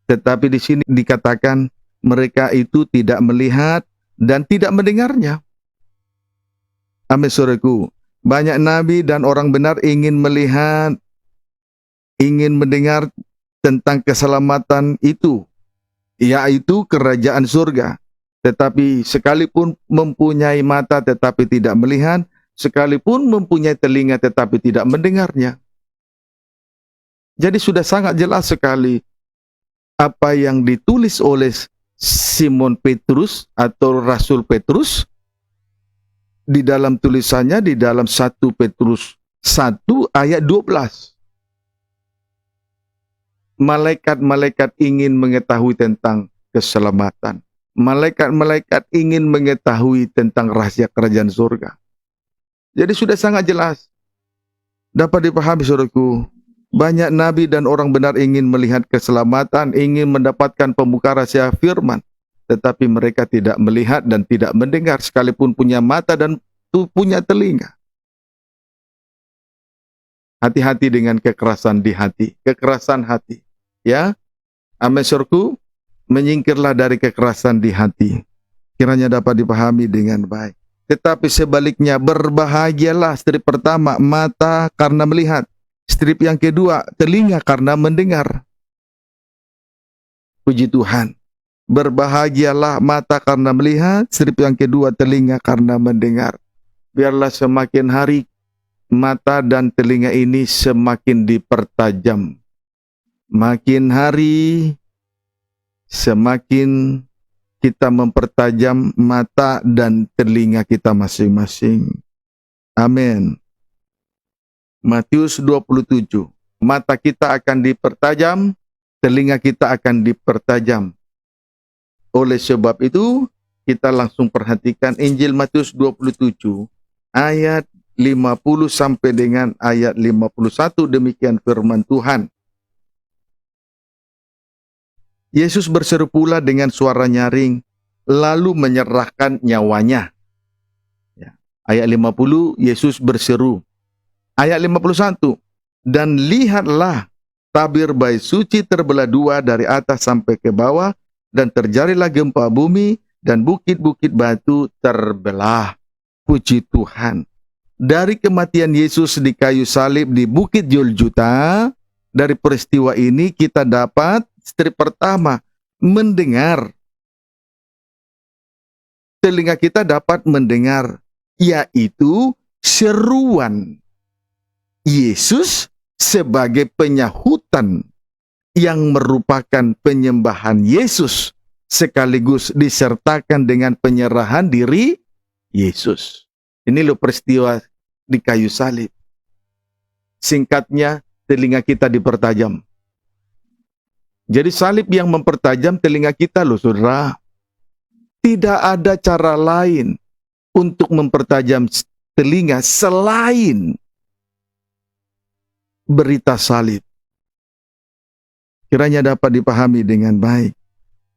Tetapi di sini dikatakan mereka itu tidak melihat dan tidak mendengarnya. Amin, saudaraku. Banyak nabi dan orang benar ingin melihat, ingin mendengar tentang keselamatan itu, yaitu kerajaan surga. Tetapi sekalipun mempunyai mata tetapi tidak melihat, sekalipun mempunyai telinga tetapi tidak mendengarnya. Jadi sudah sangat jelas sekali apa yang ditulis oleh Simon Petrus atau Rasul Petrus di dalam tulisannya di dalam 1 Petrus 1 ayat 12. Malaikat-malaikat ingin mengetahui tentang keselamatan. Malaikat-malaikat ingin mengetahui tentang rahasia kerajaan surga. Jadi sudah sangat jelas. Dapat dipahami, saudaraku. Banyak nabi dan orang benar ingin melihat keselamatan, ingin mendapatkan pembuka rahasia firman. Tetapi mereka tidak melihat dan tidak mendengar, sekalipun punya mata dan punya telinga. Hati-hati dengan kekerasan di hati, kekerasan hati. Ya, amin, saudaraku. Menyingkirlah dari kekerasan di hati. Kiranya dapat dipahami dengan baik. Tetapi sebaliknya, berbahagialah, strip pertama, mata karena melihat. Strip yang kedua, telinga karena mendengar. Puji Tuhan. Berbahagialah mata karena melihat, strip yang kedua, telinga karena mendengar. Biarlah semakin hari, mata dan telinga ini semakin dipertajam. Makin hari, semakin kita mempertajam mata dan telinga kita masing-masing. Amin. Matius 27. Mata kita akan dipertajam, telinga kita akan dipertajam. Oleh sebab itu, kita langsung perhatikan Injil Matius 27 ayat 50 sampai dengan ayat 51. Demikian firman Tuhan. Yesus berseru pula dengan suara nyaring, lalu menyerahkan nyawanya. Ayat 50, Yesus berseru. Ayat 51, dan lihatlah tabir bait suci terbelah dua dari atas sampai ke bawah, dan terjadilah gempa bumi, dan bukit-bukit batu terbelah. Puji Tuhan. Dari kematian Yesus di kayu salib di Bukit Golgota, dari peristiwa ini kita dapat strip pertama, mendengar. Telinga kita dapat mendengar, yaitu seruan Yesus sebagai penyahutan yang merupakan penyembahan Yesus sekaligus disertakan dengan penyerahan diri Yesus. Ini loh peristiwa di kayu salib. Singkatnya, telinga kita dipertajam. Jadi salib yang mempertajam telinga kita loh, saudara. Tidak ada cara lain untuk mempertajam telinga selain berita salib. Kiranya dapat dipahami dengan baik.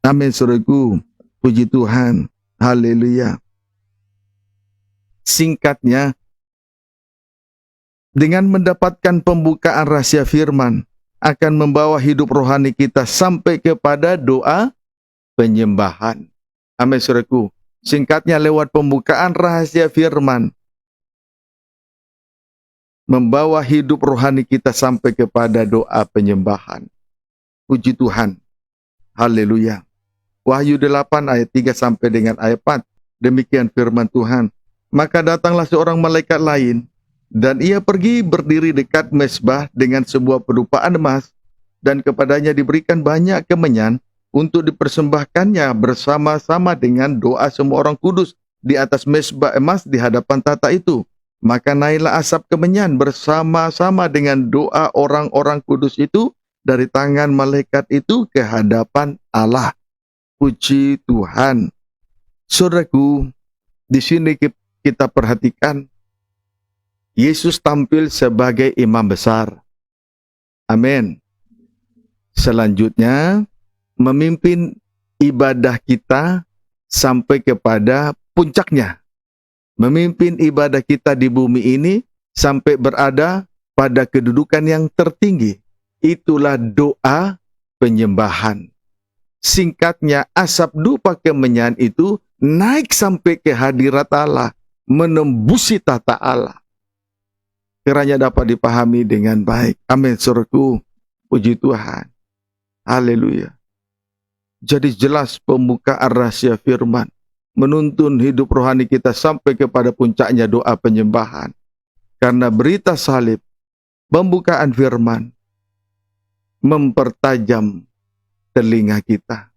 Amin, saudaraku. Puji Tuhan. Haleluya. Singkatnya, dengan mendapatkan pembukaan rahasia firman, akan membawa hidup rohani kita sampai kepada doa penyembahan. Amin, saudaraku. Singkatnya, lewat pembukaan rahasia firman, membawa hidup rohani kita sampai kepada doa penyembahan. Puji Tuhan. Haleluya. Wahyu 8 ayat 3 sampai dengan ayat 4. Demikian firman Tuhan. Maka datanglah seorang malaikat lain, dan ia pergi berdiri dekat mezbah dengan sebuah pedupaan emas, dan kepadanya diberikan banyak kemenyan untuk dipersembahkannya bersama-sama dengan doa semua orang kudus di atas mezbah emas di hadapan tata itu. Maka naiklah asap kemenyan bersama-sama dengan doa orang-orang kudus itu dari tangan malaikat itu ke hadapan Allah. Puji Tuhan. Saudaraku, di sini kita perhatikan Yesus tampil sebagai imam besar. Amin. Selanjutnya, memimpin ibadah kita sampai kepada puncaknya. Memimpin ibadah kita di bumi ini sampai berada pada kedudukan yang tertinggi. Itulah doa penyembahan. Singkatnya, asap dupa kemenyan itu naik sampai ke hadirat Allah, menembusi tata Allah. Kiranya dapat dipahami dengan baik. Amin, saudaraku. Puji Tuhan. Haleluya. Jadi jelas pembukaan rahasia firman menuntun hidup rohani kita sampai kepada puncaknya doa penyembahan. Karena berita salib, pembukaan firman, mempertajam telinga kita.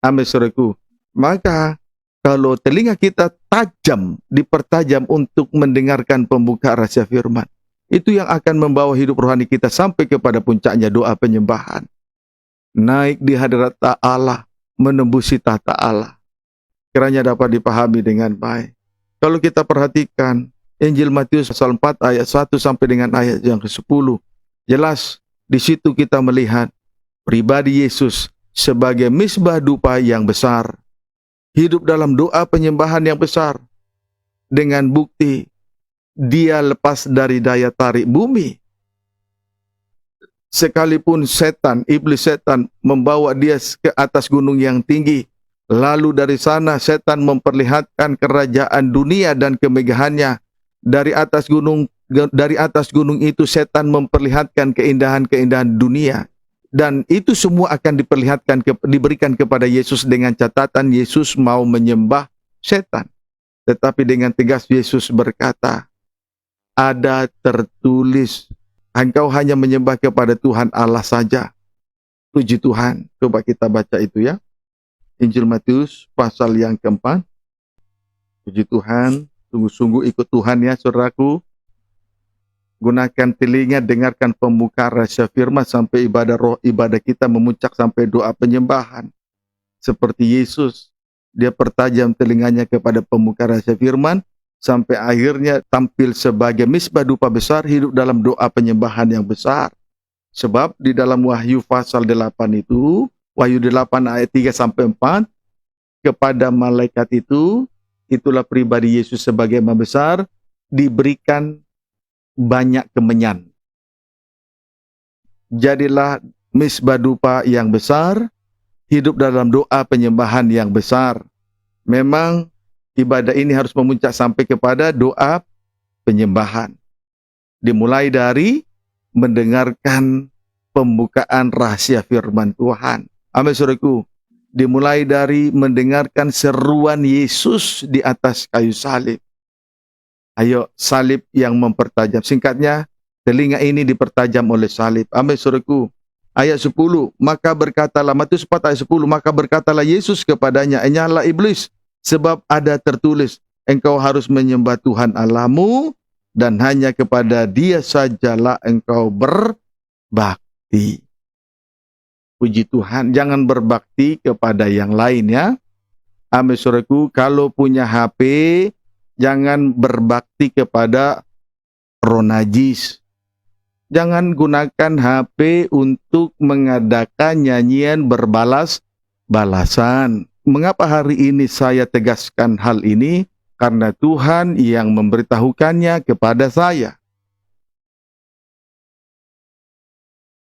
Amin, saudaraku. Maka kalau telinga kita tajam, dipertajam untuk mendengarkan pembukaan rahasia firman, itu yang akan membawa hidup rohani kita sampai kepada puncaknya doa penyembahan. Naik di hadirat Allah, menembusi tata Allah. Kiranya dapat dipahami dengan baik. Kalau kita perhatikan Injil Matius pasal 4 ayat 1 sampai dengan ayat yang ke-10, jelas di situ kita melihat pribadi Yesus sebagai misbah dupa yang besar. Hidup dalam doa penyembahan yang besar. Dengan bukti dia lepas dari daya tarik bumi. Sekalipun iblis setan membawa dia ke atas gunung yang tinggi. Lalu dari sana setan memperlihatkan kerajaan dunia dan kemegahannya. Dari atas gunung itu setan memperlihatkan keindahan-keindahan dunia. Dan itu semua akan diberikan kepada Yesus dengan catatan Yesus mau menyembah setan. Tetapi dengan tegas Yesus berkata, ada tertulis, engkau hanya menyembah kepada Tuhan Allah saja. Puji Tuhan. Coba kita baca itu ya. Injil Matius pasal yang keempat. Puji Tuhan. Sungguh-sungguh ikut Tuhan ya saudaraku. Gunakan telinga, dengarkan pembukaan rahasia firman sampai ibadah kita memuncak sampai doa penyembahan. Seperti Yesus, dia pertajam telinganya kepada pembukaan rahasia firman, sampai akhirnya tampil sebagai misbah dupa besar, hidup dalam doa penyembahan yang besar. Sebab di dalam Wahyu pasal 8 itu, Wahyu 8 ayat 3 sampai 4, kepada malaikat itu, itulah pribadi Yesus sebagai imam besar, diberikan banyak kemenyan. Jadilah misbah dupa yang besar, hidup dalam doa penyembahan yang besar. Memang ibadah ini harus memuncak sampai kepada doa penyembahan. Dimulai dari mendengarkan pembukaan rahasia firman Tuhan. Amin, saudaraku. Dimulai dari mendengarkan seruan Yesus di atas kayu salib. Ayo, salib yang mempertajam. Singkatnya, telinga ini dipertajam oleh salib. Amin, saudaraku. Ayat 10, maka berkatalah, Matius 4 ayat 10, maka berkatalah Yesus kepadanya, enyahlah iblis, sebab ada tertulis, engkau harus menyembah Tuhan Allahmu, dan hanya kepada dia sajalah engkau berbakti. Puji Tuhan, jangan berbakti kepada yang lain ya. Amin, saudaraku. Kalau punya HP, jangan berbakti kepada roh najis. Jangan gunakan HP untuk mengadakan nyanyian berbalas-balasan. Mengapa hari ini saya tegaskan hal ini? Karena Tuhan yang memberitahukannya kepada saya.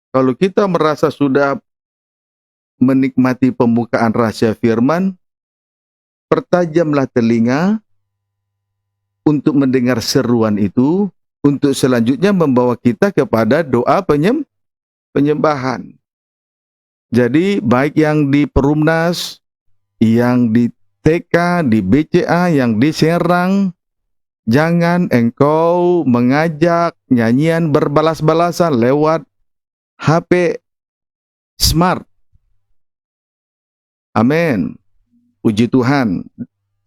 Kalau kita merasa sudah menikmati pembukaan rahasia firman, pertajamlah telinga untuk mendengar seruan itu, untuk selanjutnya membawa kita kepada doa penyembahan. Jadi baik yang di Perumnas, yang di TK, di BCA, yang di Serang, jangan engkau mengajak nyanyian berbalas-balasan lewat HP smart. Amin. Puji Tuhan.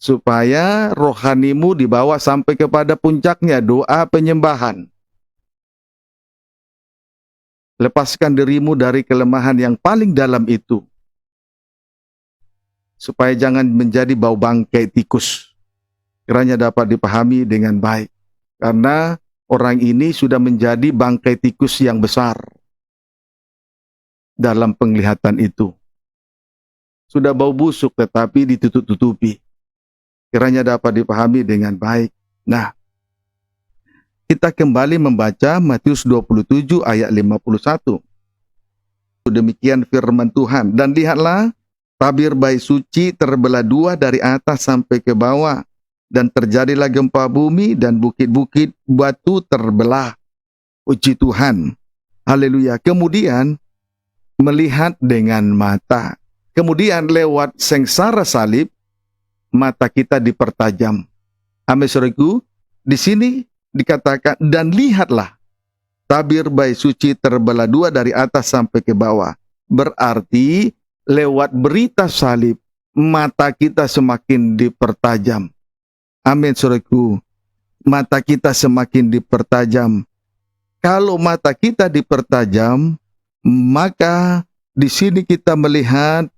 Supaya rohanimu dibawa sampai kepada puncaknya, doa penyembahan. Lepaskan dirimu dari kelemahan yang paling dalam itu. Supaya jangan menjadi bau bangkai tikus. Kiranya dapat dipahami dengan baik. Karena orang ini sudah menjadi bangkai tikus yang besar dalam penglihatan itu. Sudah bau busuk tetapi ditutup-tutupi. Kiranya dapat dipahami dengan baik. Nah, kita kembali membaca Matius 27 ayat 51. Demikian firman Tuhan. Dan lihatlah, tabir bayi suci terbelah dua dari atas sampai ke bawah. Dan terjadilah gempa bumi dan bukit-bukit batu terbelah. Puji Tuhan. Haleluya. Kemudian melihat dengan mata. Kemudian lewat sengsara salib, mata kita dipertajam. Amin saudaraku, di sini dikatakan, dan lihatlah, tabir bayi suci terbelah dua dari atas sampai ke bawah. Berarti lewat berita salib, mata kita semakin dipertajam. Amin saudaraku, mata kita semakin dipertajam. Kalau mata kita dipertajam, maka di sini kita melihat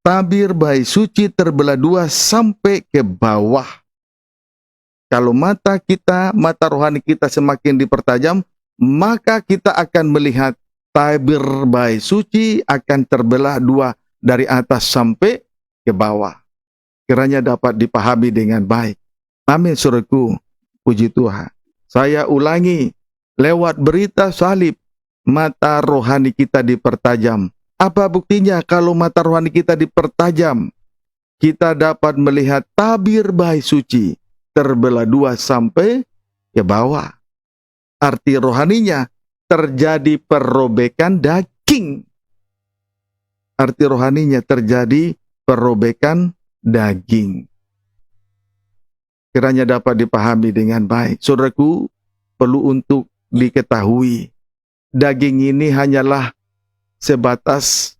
tabir bayi suci terbelah dua sampai ke bawah. Kalau mata kita, mata rohani kita semakin dipertajam, maka kita akan melihat tabir bayi suci akan terbelah dua dari atas sampai ke bawah. Kiranya dapat dipahami dengan baik. Amin saudaraku, puji Tuhan. Saya ulangi, lewat berita salib, mata rohani kita dipertajam. Apa buktinya kalau mata rohani kita dipertajam? Kita dapat melihat tabir bayi suci terbelah dua sampai ke bawah. Arti rohaninya terjadi perobekan daging. Arti rohaninya terjadi perobekan daging. Kiranya dapat dipahami dengan baik. Saudaraku, perlu untuk diketahui, daging ini hanyalah sebatas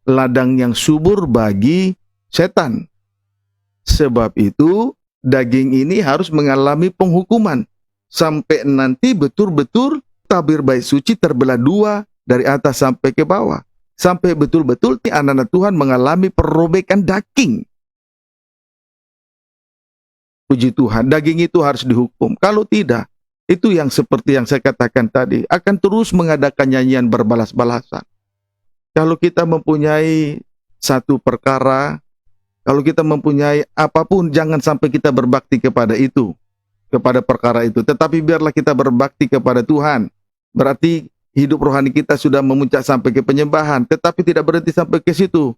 ladang yang subur bagi setan. Sebab itu, daging ini harus mengalami penghukuman. Sampai nanti betul-betul tabir bayi suci terbelah dua dari atas sampai ke bawah. Sampai betul-betul anak-anak Tuhan mengalami perobekan daging. Puji Tuhan, daging itu harus dihukum. Kalau tidak, itu yang seperti yang saya katakan tadi, akan terus mengadakan nyanyian berbalas-balasan. Kalau kita mempunyai satu perkara, kalau kita mempunyai apapun, jangan sampai kita berbakti kepada itu, kepada perkara itu. Tetapi biarlah kita berbakti kepada Tuhan. Berarti hidup rohani kita sudah memuncak sampai ke penyembahan, tetapi tidak berhenti sampai ke situ.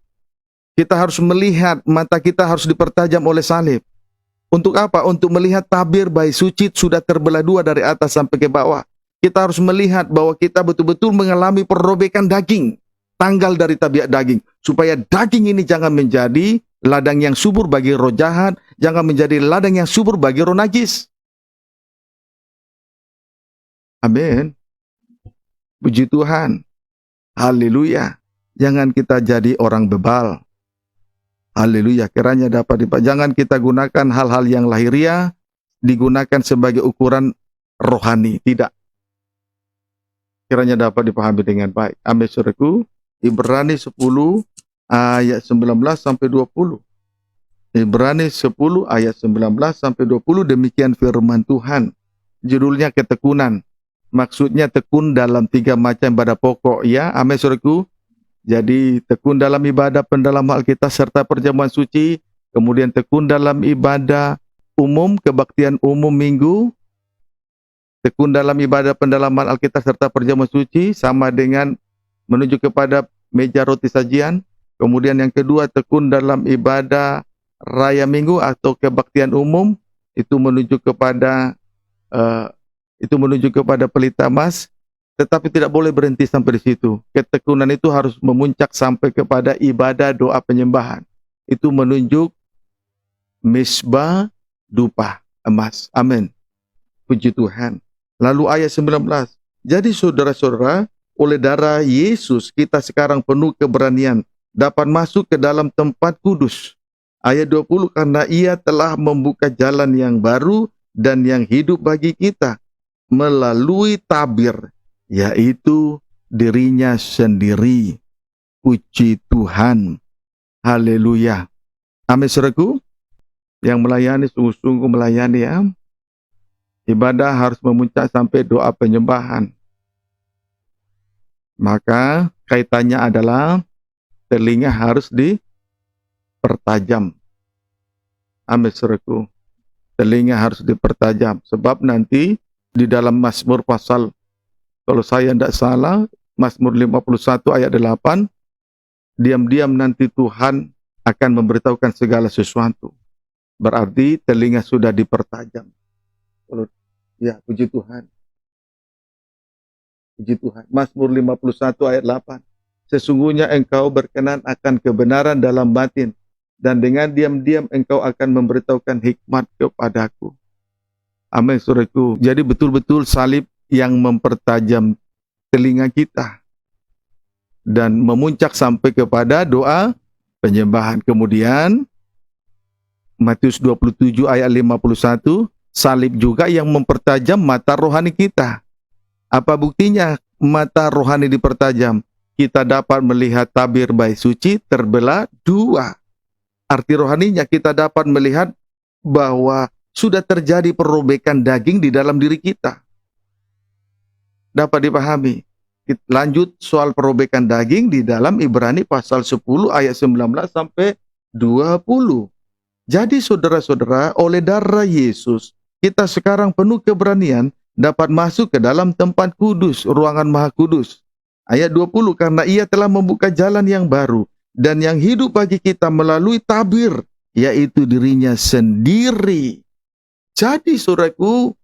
Kita harus melihat, mata kita harus dipertajam oleh salib. Untuk apa? Untuk melihat tabir bayi suci sudah terbelah dua dari atas sampai ke bawah. Kita harus melihat bahwa kita betul-betul mengalami perobekan daging. Tanggal dari tabiat daging. Supaya daging ini jangan menjadi ladang yang subur bagi roh jahat. Jangan menjadi ladang yang subur bagi roh najis. Amin. Puji Tuhan. Haleluya. Jangan kita jadi orang bebal. Haleluya, kiranya dapat jangan kita gunakan hal-hal yang lahiriah digunakan sebagai ukuran rohani, tidak. Kiranya dapat dipahami dengan baik. Amin saudaraku. Ibrani 10 ayat 19 sampai 20. Ibrani 10 ayat 19 sampai 20, demikian firman Tuhan. Judulnya ketekunan. Maksudnya tekun dalam 3 macam ibadah pokok, ya. Amin saudaraku. Jadi tekun dalam ibadah pendalaman Alkitab serta perjamuan suci, kemudian tekun dalam ibadah umum, kebaktian umum minggu, tekun dalam ibadah pendalaman Alkitab serta perjamuan suci, sama dengan menuju kepada meja roti sajian. Kemudian yang kedua, tekun dalam ibadah raya minggu atau kebaktian umum, itu menuju kepada eh, pelita emas, tetapi tidak boleh berhenti sampai di situ. Ketekunan itu harus memuncak sampai kepada ibadah doa penyembahan. Itu menunjuk misbah dupa emas. Amin. Puji Tuhan. Lalu ayat 19. Jadi saudara-saudara, oleh darah Yesus kita sekarang penuh keberanian dapat masuk ke dalam tempat kudus. Ayat 20, karena ia telah membuka jalan yang baru dan yang hidup bagi kita melalui tabir, yaitu dirinya sendiri. Puji Tuhan. Haleluya. Amin, saudaraku. Yang melayani sungguh-sungguh melayani ya. Ibadah harus memuncak sampai doa penyembahan. Maka kaitannya adalah telinga harus dipertajam. Amin, saudaraku. Telinga harus dipertajam. Sebab nanti di dalam Mazmur pasal, kalau saya tidak salah, Mazmur 51 ayat 8, diam-diam nanti Tuhan akan memberitahukan segala sesuatu. Berarti telinga sudah dipertajam. Ya, puji Tuhan. Puji Tuhan. Mazmur 51 ayat 8. Sesungguhnya engkau berkenan akan kebenaran dalam batin, dan dengan diam-diam engkau akan memberitahukan hikmat kepadaku. Amin, saudaraku. Jadi betul-betul salib yang mempertajam telinga kita dan memuncak sampai kepada doa penyembahan. Kemudian Matius 27 ayat 51, salib juga yang mempertajam mata rohani kita. Apa buktinya mata rohani dipertajam? Kita dapat melihat tabir bait suci terbelah dua. Arti rohaninya kita dapat melihat bahwa sudah terjadi perobekan daging di dalam diri kita. Dapat dipahami. Lanjut soal perobekan daging di dalam Ibrani pasal 10 ayat 19 sampai 20. Jadi saudara-saudara, oleh darah Yesus, kita sekarang penuh keberanian dapat masuk ke dalam tempat kudus, ruangan maha kudus. Ayat 20, karena ia telah membuka jalan yang baru dan yang hidup bagi kita melalui tabir, yaitu dirinya sendiri. Jadi saudaraku,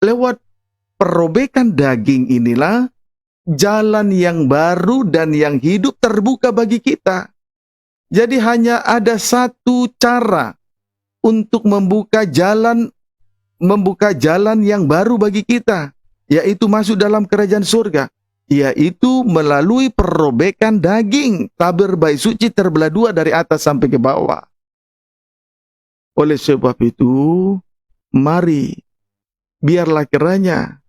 lewat perobekan daging inilah jalan yang baru dan yang hidup terbuka bagi kita. Jadi hanya ada satu cara untuk membuka jalan yang baru bagi kita, yaitu masuk dalam kerajaan surga, yaitu melalui perobekan daging. Tabir bait suci terbelah dua dari atas sampai ke bawah. Oleh sebab itu, mari biarlah kiranya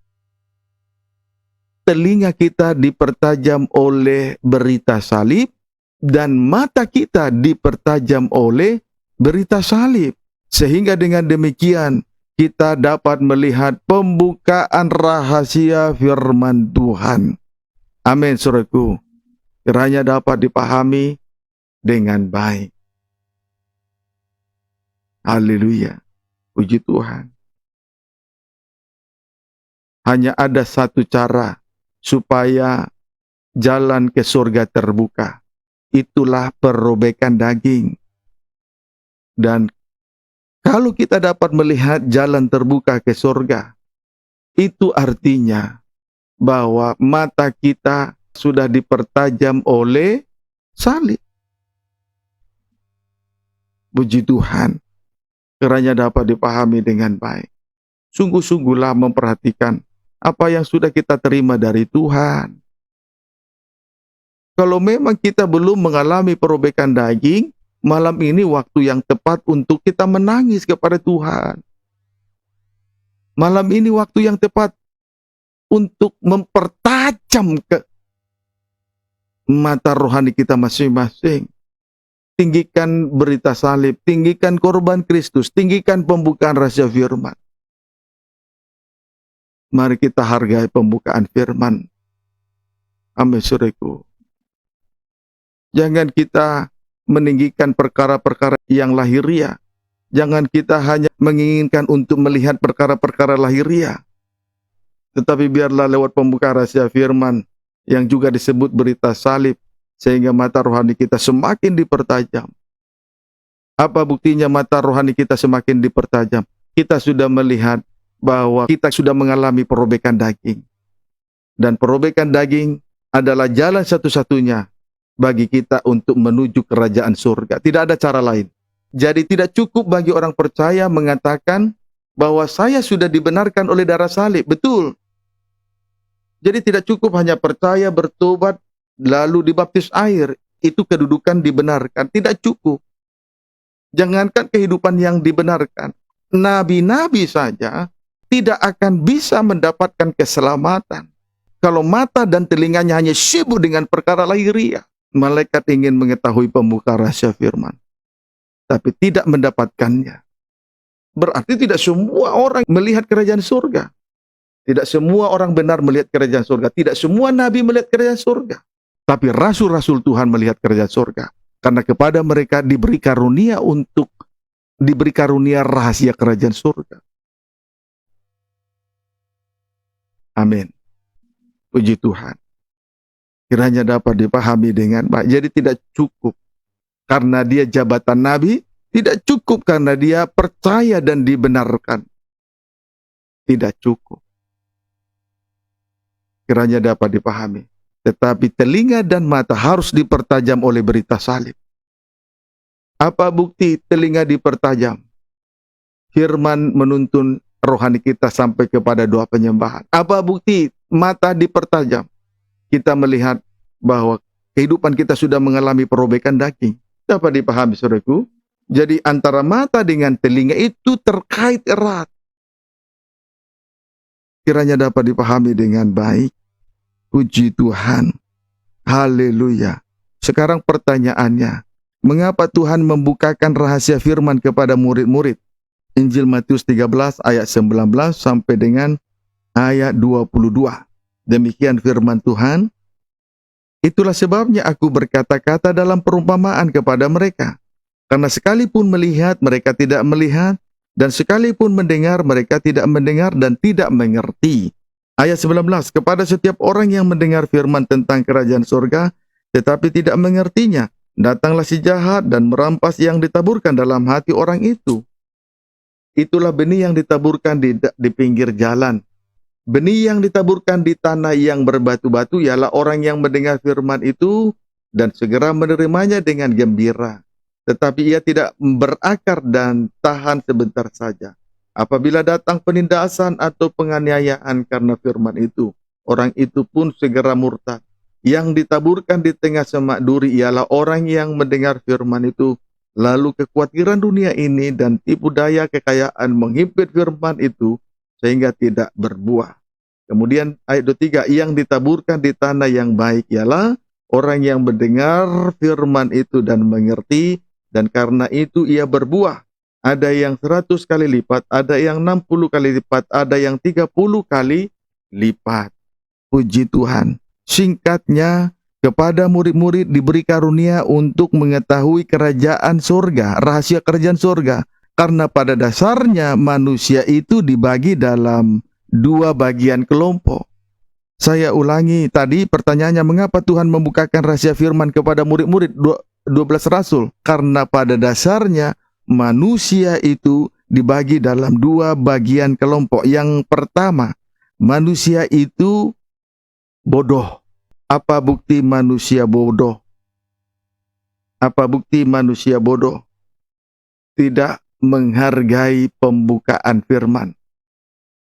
telinga kita dipertajam oleh berita salib dan mata kita dipertajam oleh berita salib. Sehingga dengan demikian kita dapat melihat pembukaan rahasia firman Tuhan. Amin, saudaraku. Kiranya dapat dipahami dengan baik. Haleluya. Puji Tuhan. Hanya ada satu cara supaya jalan ke surga terbuka. Itulah perobekan daging. Dan kalau kita dapat melihat jalan terbuka ke surga, itu artinya bahwa mata kita sudah dipertajam oleh salib. Puji Tuhan, kiranya dapat dipahami dengan baik. Sungguh-sungguhlah memperhatikan apa yang sudah kita terima dari Tuhan. Kalau memang kita belum mengalami perobekan daging, malam ini waktu yang tepat untuk kita menangis kepada Tuhan. Malam ini waktu yang tepat untuk mempertajam ke mata rohani kita masing-masing. Tinggikan berita salib, tinggikan korban Kristus, tinggikan pembukaan rahasia firman. Mari kita hargai pembukaan firman. Amin, saudaraku. Jangan kita meninggikan perkara-perkara yang lahiriah. Jangan kita hanya menginginkan untuk melihat perkara-perkara lahiriah. Tetapi biarlah lewat pembukaan rahasia firman yang juga disebut berita salib, sehingga mata rohani kita semakin dipertajam. Apa buktinya mata rohani kita semakin dipertajam? Kita sudah melihat bahwa kita sudah mengalami perobekan daging. Dan perobekan daging adalah jalan satu-satunya bagi kita untuk menuju kerajaan surga. Tidak ada cara lain. Jadi tidak cukup bagi orang percaya mengatakan bahwa saya sudah dibenarkan oleh darah salib. Betul. Jadi tidak cukup hanya percaya, bertobat, lalu dibaptis air. Itu kedudukan dibenarkan. Tidak cukup. Jangankan kehidupan yang dibenarkan, nabi-nabi saja tidak akan bisa mendapatkan keselamatan kalau mata dan telinganya hanya sibuk dengan perkara lahiriah. Malaikat ingin mengetahui pembuka rahasia firman, tapi tidak mendapatkannya. Berarti tidak semua orang melihat kerajaan surga. Tidak semua orang benar melihat kerajaan surga. Tidak semua nabi melihat kerajaan surga. Tapi rasul-rasul Tuhan melihat kerajaan surga. Karena kepada mereka diberi karunia rahasia kerajaan surga. Amin. Puji Tuhan. Kiranya dapat dipahami dengan baik. Jadi tidak cukup karena dia jabatan nabi, tidak cukup karena dia percaya dan dibenarkan. Tidak cukup. Kiranya dapat dipahami. Tetapi telinga dan mata harus dipertajam oleh berita salib. Apa bukti telinga dipertajam? Firman menuntun rohani kita sampai kepada doa penyembahan. Apa bukti mata dipertajam? Kita melihat bahwa kehidupan kita sudah mengalami perobekan daging. Dapat dipahami, saudaraku? Jadi antara mata dengan telinga itu terkait erat. Kiranya dapat dipahami dengan baik. Puji Tuhan. Haleluya. Sekarang pertanyaannya, mengapa Tuhan membukakan rahasia firman kepada murid-murid? Injil Matius 13 ayat 19 sampai dengan ayat 22. Demikian firman Tuhan. Itulah sebabnya aku berkata-kata dalam perumpamaan kepada mereka. Karena sekalipun melihat, mereka tidak melihat. Dan sekalipun mendengar, mereka tidak mendengar dan tidak mengerti. Ayat 19, kepada setiap orang yang mendengar firman tentang kerajaan surga, tetapi tidak mengertinya, datanglah si jahat dan merampas yang ditaburkan dalam hati orang itu. Itulah benih yang ditaburkan di pinggir jalan. Benih yang ditaburkan di tanah yang berbatu-batu ialah orang yang mendengar firman itu dan segera menerimanya dengan gembira. Tetapi ia tidak berakar dan tahan sebentar saja. Apabila datang penindasan atau penganiayaan karena firman itu, orang itu pun segera murtad. Yang ditaburkan di tengah semak duri ialah orang yang mendengar firman itu, lalu kekhawatiran dunia ini dan tipu daya kekayaan menghimpit firman itu, sehingga tidak berbuah. Kemudian ayat 23, yang ditaburkan di tanah yang baik ialah orang yang mendengar firman itu dan mengerti, dan karena itu ia berbuah. Ada yang 100 kali lipat, ada yang 60 kali lipat, ada yang 30 kali lipat. Puji Tuhan. Singkatnya, kepada murid-murid diberi karunia untuk mengetahui kerajaan surga, rahasia kerajaan surga. Karena pada dasarnya manusia itu dibagi dalam dua bagian kelompok. Saya ulangi tadi pertanyaannya, mengapa Tuhan membukakan rahasia firman kepada murid-murid 12 rasul? Karena pada dasarnya manusia itu dibagi dalam dua bagian kelompok. Yang pertama, manusia itu bodoh. Apa bukti manusia bodoh? Apa bukti manusia bodoh? Tidak menghargai pembukaan firman.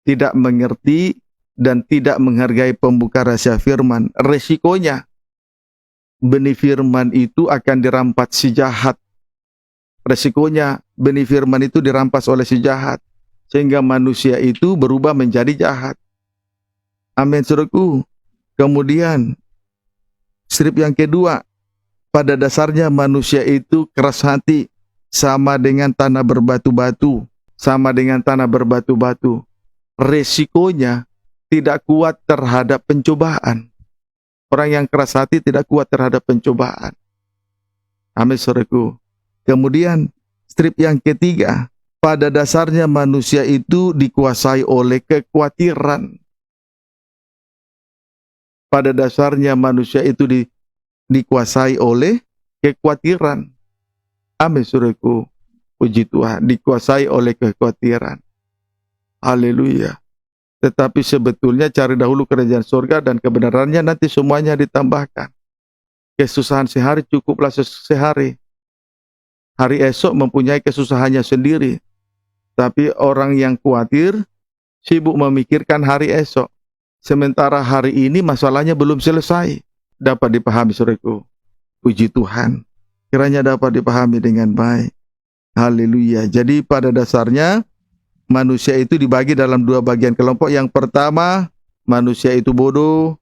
Tidak mengerti dan tidak menghargai pembuka rahasia firman. Resikonya, benih firman itu akan dirampas si jahat. Resikonya, benih firman itu dirampas oleh si jahat. Sehingga manusia itu berubah menjadi jahat. Amin, saudaraku. Kemudian, strip yang kedua, pada dasarnya manusia itu keras hati, sama dengan tanah berbatu-batu. Sama dengan tanah berbatu-batu. Resikonya tidak kuat terhadap pencobaan. Orang yang keras hati tidak kuat terhadap pencobaan. Amin, saudaraku. Kemudian strip yang ketiga, pada dasarnya manusia itu dikuasai oleh kekhawatiran. Pada dasarnya manusia itu dikuasai oleh kekhawatiran. Amin, saudaraku. Puji Tuhan, dikuasai oleh kekhawatiran. Haleluya. Tetapi sebetulnya cari dahulu kerajaan surga dan kebenarannya, nanti semuanya ditambahkan. Kesusahan sehari cukuplah sehari. Hari esok mempunyai kesusahannya sendiri. Tapi orang yang khawatir sibuk memikirkan hari esok. Sementara hari ini masalahnya belum selesai. Dapat dipahami saudaraku. Puji Tuhan. Kiranya dapat dipahami dengan baik. Haleluya. Jadi pada dasarnya manusia itu dibagi dalam dua bagian kelompok. Yang pertama, manusia itu bodoh,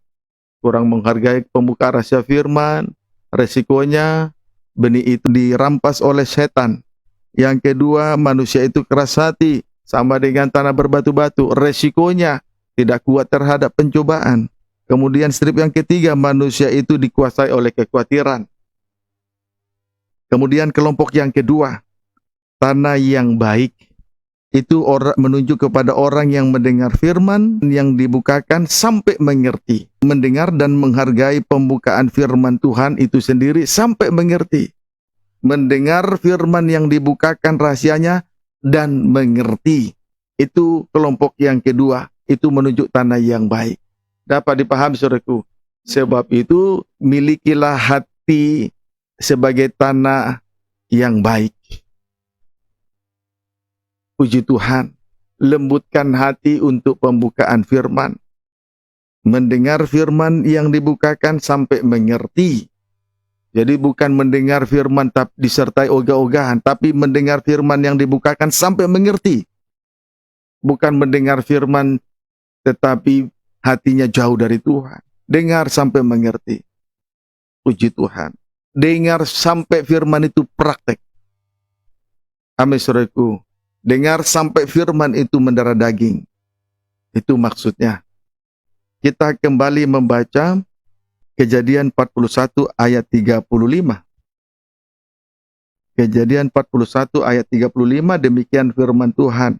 kurang menghargai pembuka rahasia firman, resikonya benih itu dirampas oleh setan. Yang kedua, manusia itu keras hati, sama dengan tanah berbatu-batu, resikonya tidak kuat terhadap pencobaan. Kemudian strip yang ketiga, manusia itu dikuasai oleh kekhawatiran. Kemudian kelompok yang kedua, tanah yang baik. Itu orang menunjuk kepada orang yang mendengar firman yang dibukakan sampai mengerti. Mendengar dan menghargai pembukaan firman Tuhan itu sendiri sampai mengerti. Mendengar firman yang dibukakan rahasianya dan mengerti. Itu kelompok yang kedua. Itu menunjuk tanah yang baik. Dapat dipahami saudaraku. Sebab itu milikilah hati sebagai tanah yang baik. Puji Tuhan, lembutkan hati untuk pembukaan firman. Mendengar firman yang dibukakan sampai mengerti. Jadi bukan mendengar firman disertai ogah-ogahan, tapi mendengar firman yang dibukakan sampai mengerti. Bukan mendengar firman tetapi hatinya jauh dari Tuhan. Dengar sampai mengerti. Puji Tuhan. Dengar sampai firman itu praktek. Amin saudaraku. Dengar sampai firman itu mendarah daging. Itu maksudnya. Kita kembali membaca Kejadian 41 ayat 35. Kejadian 41 ayat 35, demikian firman Tuhan.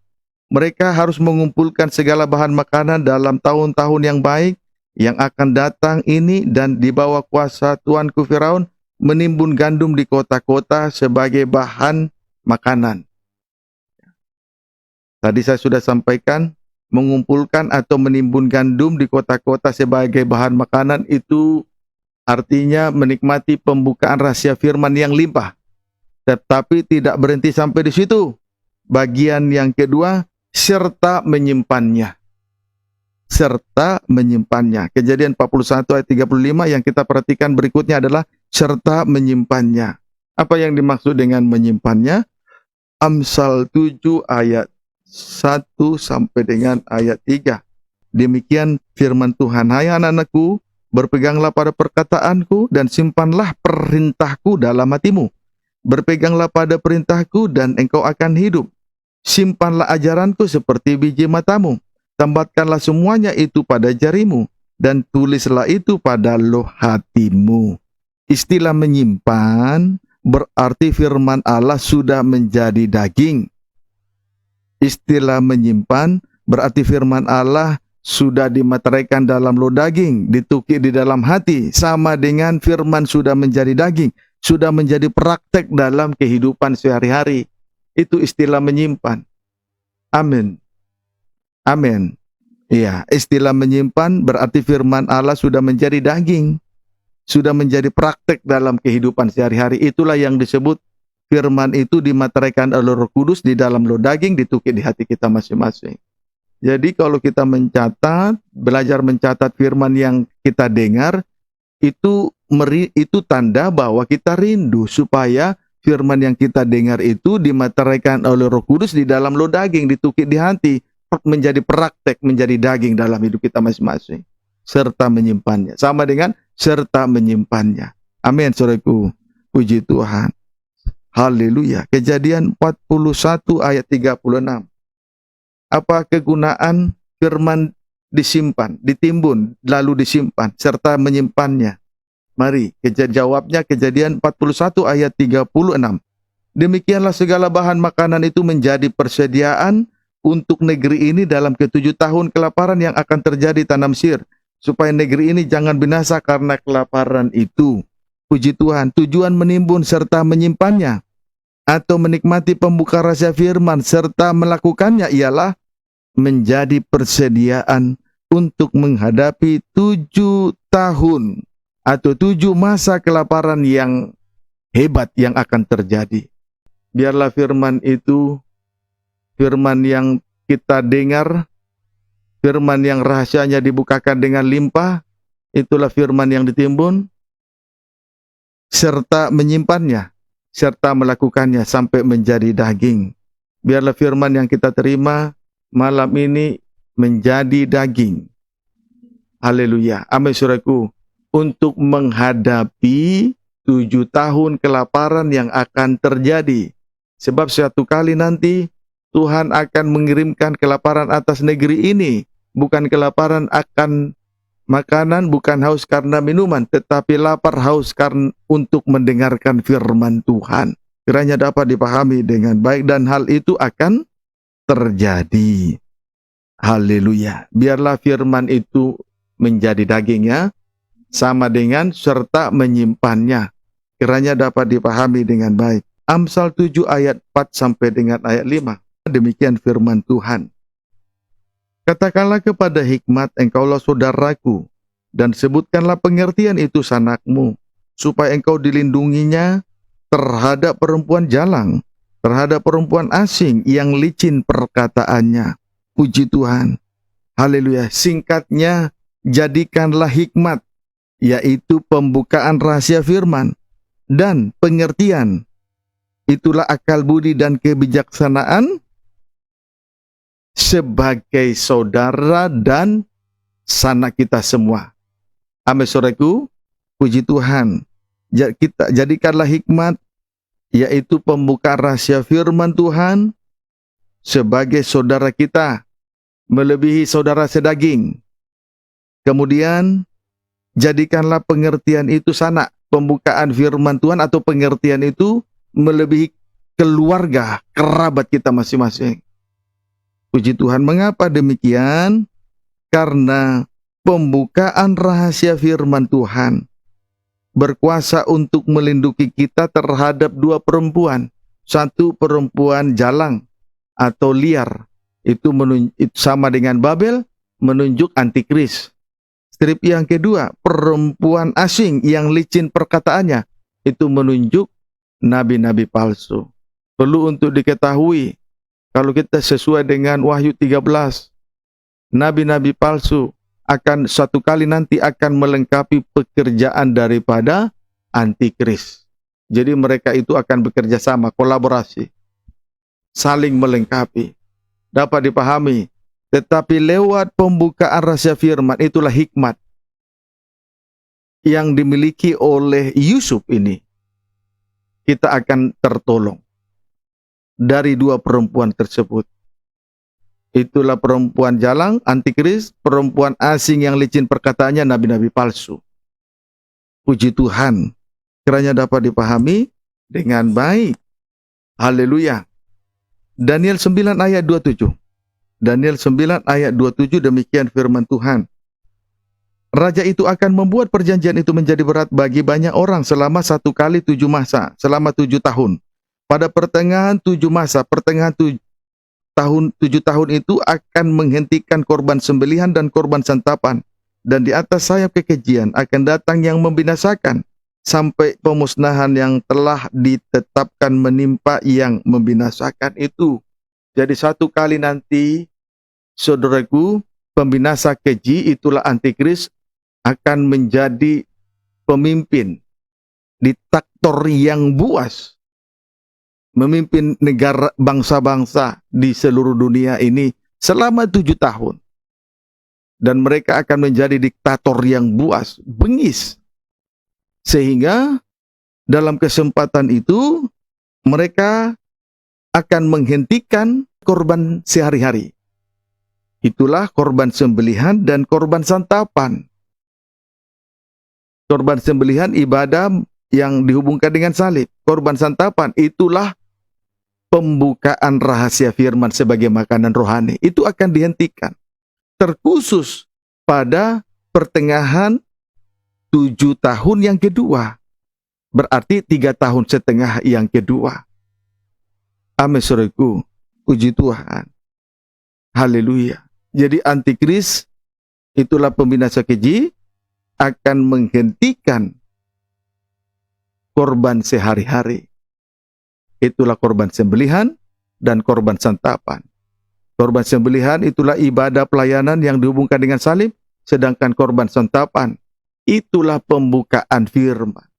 Mereka harus mengumpulkan segala bahan makanan dalam tahun-tahun yang baik yang akan datang ini, dan di bawah kuasa tuanku Firaun menimbun gandum di kota-kota sebagai bahan makanan. Tadi saya sudah sampaikan, mengumpulkan atau menimbun gandum di kota-kota sebagai bahan makanan itu artinya menikmati pembukaan rahasia firman yang limpah. Tetapi tidak berhenti sampai di situ. Bagian yang kedua, serta menyimpannya. Serta menyimpannya. Kejadian 41 ayat 35 yang kita perhatikan berikutnya adalah serta menyimpannya. Apa yang dimaksud dengan menyimpannya? Amsal 7 ayat 1 sampai dengan ayat 3. Demikian firman Tuhan, hai anak-anakku, berpeganglah pada perkataanku dan simpanlah perintahku dalam hatimu. Berpeganglah pada perintahku dan engkau akan hidup. Simpanlah ajaranku seperti biji matamu. Tambatkanlah semuanya itu pada jarimu dan tulislah itu pada loh hatimu. Istilah menyimpan berarti firman Allah sudah menjadi daging. Istilah menyimpan berarti firman Allah sudah dimateraikan dalam loh daging, ditukik di dalam hati, sama dengan firman sudah menjadi daging, sudah menjadi praktek dalam kehidupan sehari-hari. Itu istilah menyimpan. Amin. Amin. Iya, istilah menyimpan berarti firman Allah sudah menjadi daging, sudah menjadi praktek dalam kehidupan sehari-hari. Itulah yang disebut firman itu dimateraikan oleh Roh Kudus di dalam loh daging, ditukik di hati kita masing-masing. Jadi kalau kita mencatat, belajar mencatat firman yang kita dengar, itu tanda bahwa kita rindu supaya firman yang kita dengar itu dimateraikan oleh Roh Kudus di dalam loh daging, ditukik di hati, menjadi praktek, menjadi daging dalam hidup kita masing-masing. Serta menyimpannya. Sama dengan serta menyimpannya. Amin, saudaraku. Puji Tuhan. Haleluya. Kejadian 41 ayat 36. Apa kegunaan firman disimpan, ditimbun, lalu disimpan, serta menyimpannya? Mari, jawabnya Kejadian 41 ayat 36. Demikianlah segala bahan makanan itu menjadi persediaan untuk negeri ini dalam ke-7 tahun kelaparan yang akan terjadi tanah Mesir, supaya negeri ini jangan binasa karena kelaparan itu. Puji Tuhan, tujuan menimbun serta menyimpannya atau menikmati pembuka rahasia firman serta melakukannya ialah menjadi persediaan untuk menghadapi 7 tahun atau 7 masa kelaparan yang hebat yang akan terjadi. Biarlah firman itu, firman yang kita dengar, firman yang rahasianya dibukakan dengan limpah, itulah firman yang ditimbun, serta menyimpannya, serta melakukannya sampai menjadi daging. Biarlah firman yang kita terima malam ini menjadi daging. Haleluya. Amin saudaraku. Untuk menghadapi 7 tahun kelaparan yang akan terjadi. Sebab suatu kali nanti Tuhan akan mengirimkan kelaparan atas negeri ini. Bukan kelaparan akan makanan, bukan haus karena minuman, tetapi lapar haus karena untuk mendengarkan firman Tuhan. Kiranya dapat dipahami dengan baik dan hal itu akan terjadi. Haleluya. Biarlah firman itu menjadi dagingnya, sama dengan serta menyimpannya. Kiranya dapat dipahami dengan baik. Amsal 7 ayat 4 sampai dengan ayat 5. Demikian firman Tuhan. Katakanlah kepada hikmat, engkaulah saudaraku, dan sebutkanlah pengertian itu sanakmu, supaya engkau dilindunginya terhadap perempuan jalang, terhadap perempuan asing yang licin perkataannya. Puji Tuhan. Haleluya. Singkatnya, jadikanlah hikmat, yaitu pembukaan rahasia firman, dan pengertian, itulah akal budi dan kebijaksanaan, sebagai saudara dan sanak kita semua. Amin saudaraku. Puji Tuhan. Jadikanlah hikmat, yaitu pembukaan rahasia firman Tuhan, sebagai saudara kita, melebihi saudara sedaging. Kemudian jadikanlah pengertian itu sanak, pembukaan firman Tuhan atau pengertian itu melebihi keluarga, kerabat kita masing-masing. Puji Tuhan. Mengapa demikian? Karena pembukaan rahasia firman Tuhan berkuasa untuk melindungi kita terhadap 2 perempuan. Satu perempuan jalang atau liar, itu sama dengan Babel, menunjuk antikris. Strip yang kedua, perempuan asing yang licin perkataannya, itu menunjuk nabi-nabi palsu. Perlu untuk diketahui, kalau kita sesuai dengan Wahyu 13, nabi-nabi palsu akan suatu kali nanti akan melengkapi pekerjaan daripada antikris. Jadi mereka itu akan bekerja sama, kolaborasi, saling melengkapi. Dapat dipahami. Tetapi lewat pembukaan rahasia firman, itulah hikmat yang dimiliki oleh Yusuf ini. Kita akan tertolong dari 2 perempuan tersebut. Itulah perempuan jalang, antikris, perempuan asing yang licin perkataannya, nabi-nabi palsu. Puji Tuhan. Kiranya dapat dipahami dengan baik. Haleluya. Daniel 9 ayat 27. Daniel 9 ayat 27, demikian firman Tuhan. Raja itu akan membuat perjanjian itu menjadi berat bagi banyak orang selama 1 kali 7 masa, selama 7 tahun. Pada pertengahan 7 masa, pertengahan 7 tahun itu akan menghentikan korban sembelihan dan korban santapan. Dan di atas sayap kekejian akan datang yang membinasakan, sampai pemusnahan yang telah ditetapkan menimpa yang membinasakan itu. Jadi 1 kali nanti, saudaraku, pembinasa keji, itulah antikris, akan menjadi pemimpin, diktator yang buas, memimpin negara bangsa-bangsa di seluruh dunia ini selama 7 tahun. Dan mereka akan menjadi diktator yang buas, bengis. Sehingga dalam kesempatan itu mereka akan menghentikan korban sehari-hari. Itulah korban sembelihan dan korban santapan. Korban sembelihan ibadah yang dihubungkan dengan salib. Korban santapan itulah pembukaan rahasia firman sebagai makanan rohani. Itu akan dihentikan. Terkhusus pada pertengahan 7 tahun yang kedua. Berarti 3,5 tahun yang kedua. Amin saudaraku. Puji Tuhan. Haleluya. Jadi antikris itulah pembinasa keji akan menghentikan korban sehari-hari. Itulah korban sembelihan dan korban santapan. Korban sembelihan itulah ibadah pelayanan yang dihubungkan dengan salib, sedangkan korban santapan itulah pembukaan firman.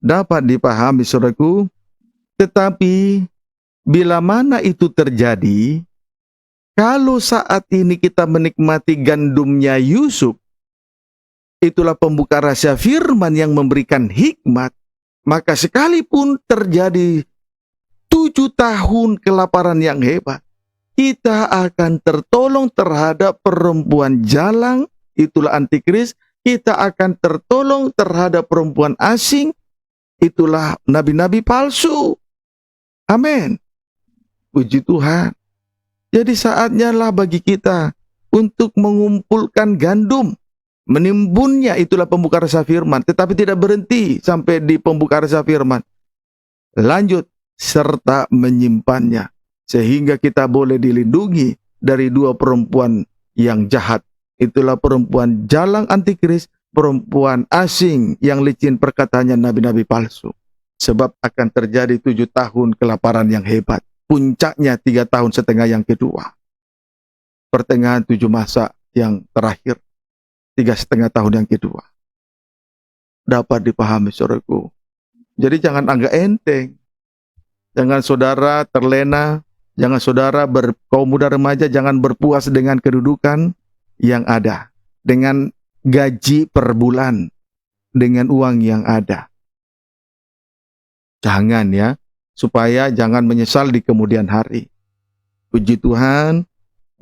Dapat dipahami saudaraku, tetapi bila mana itu terjadi, kalau saat ini kita menikmati gandumnya Yusuf, itulah pembuka rahasia firman yang memberikan hikmat, maka sekalipun terjadi 7 tahun kelaparan yang hebat, kita akan tertolong terhadap perempuan jalang, itulah antikris, kita akan tertolong terhadap perempuan asing, itulah nabi-nabi palsu. Amin. Puji Tuhan. Jadi saatnya lah bagi kita untuk mengumpulkan gandum, menimbunnya, itulah pembuka rahasia firman, tetapi tidak berhenti sampai di pembuka rahasia firman. Lanjut, serta menyimpannya, sehingga kita boleh dilindungi dari 2 perempuan yang jahat. Itulah perempuan jalang antikris, perempuan asing yang licin perkataannya nabi-nabi palsu. Sebab akan terjadi 7 tahun kelaparan yang hebat. Puncaknya 3,5 tahun yang kedua. Pertengahan 7 masa yang terakhir. 3,5 tahun yang kedua. Dapat dipahami saudaraku. Jadi jangan anggap enteng. Jangan saudara terlena. Jangan saudara kaum muda remaja jangan berpuas dengan kedudukan yang ada. Dengan gaji per bulan. Dengan uang yang ada. Jangan ya, supaya jangan menyesal di kemudian hari. Puji Tuhan,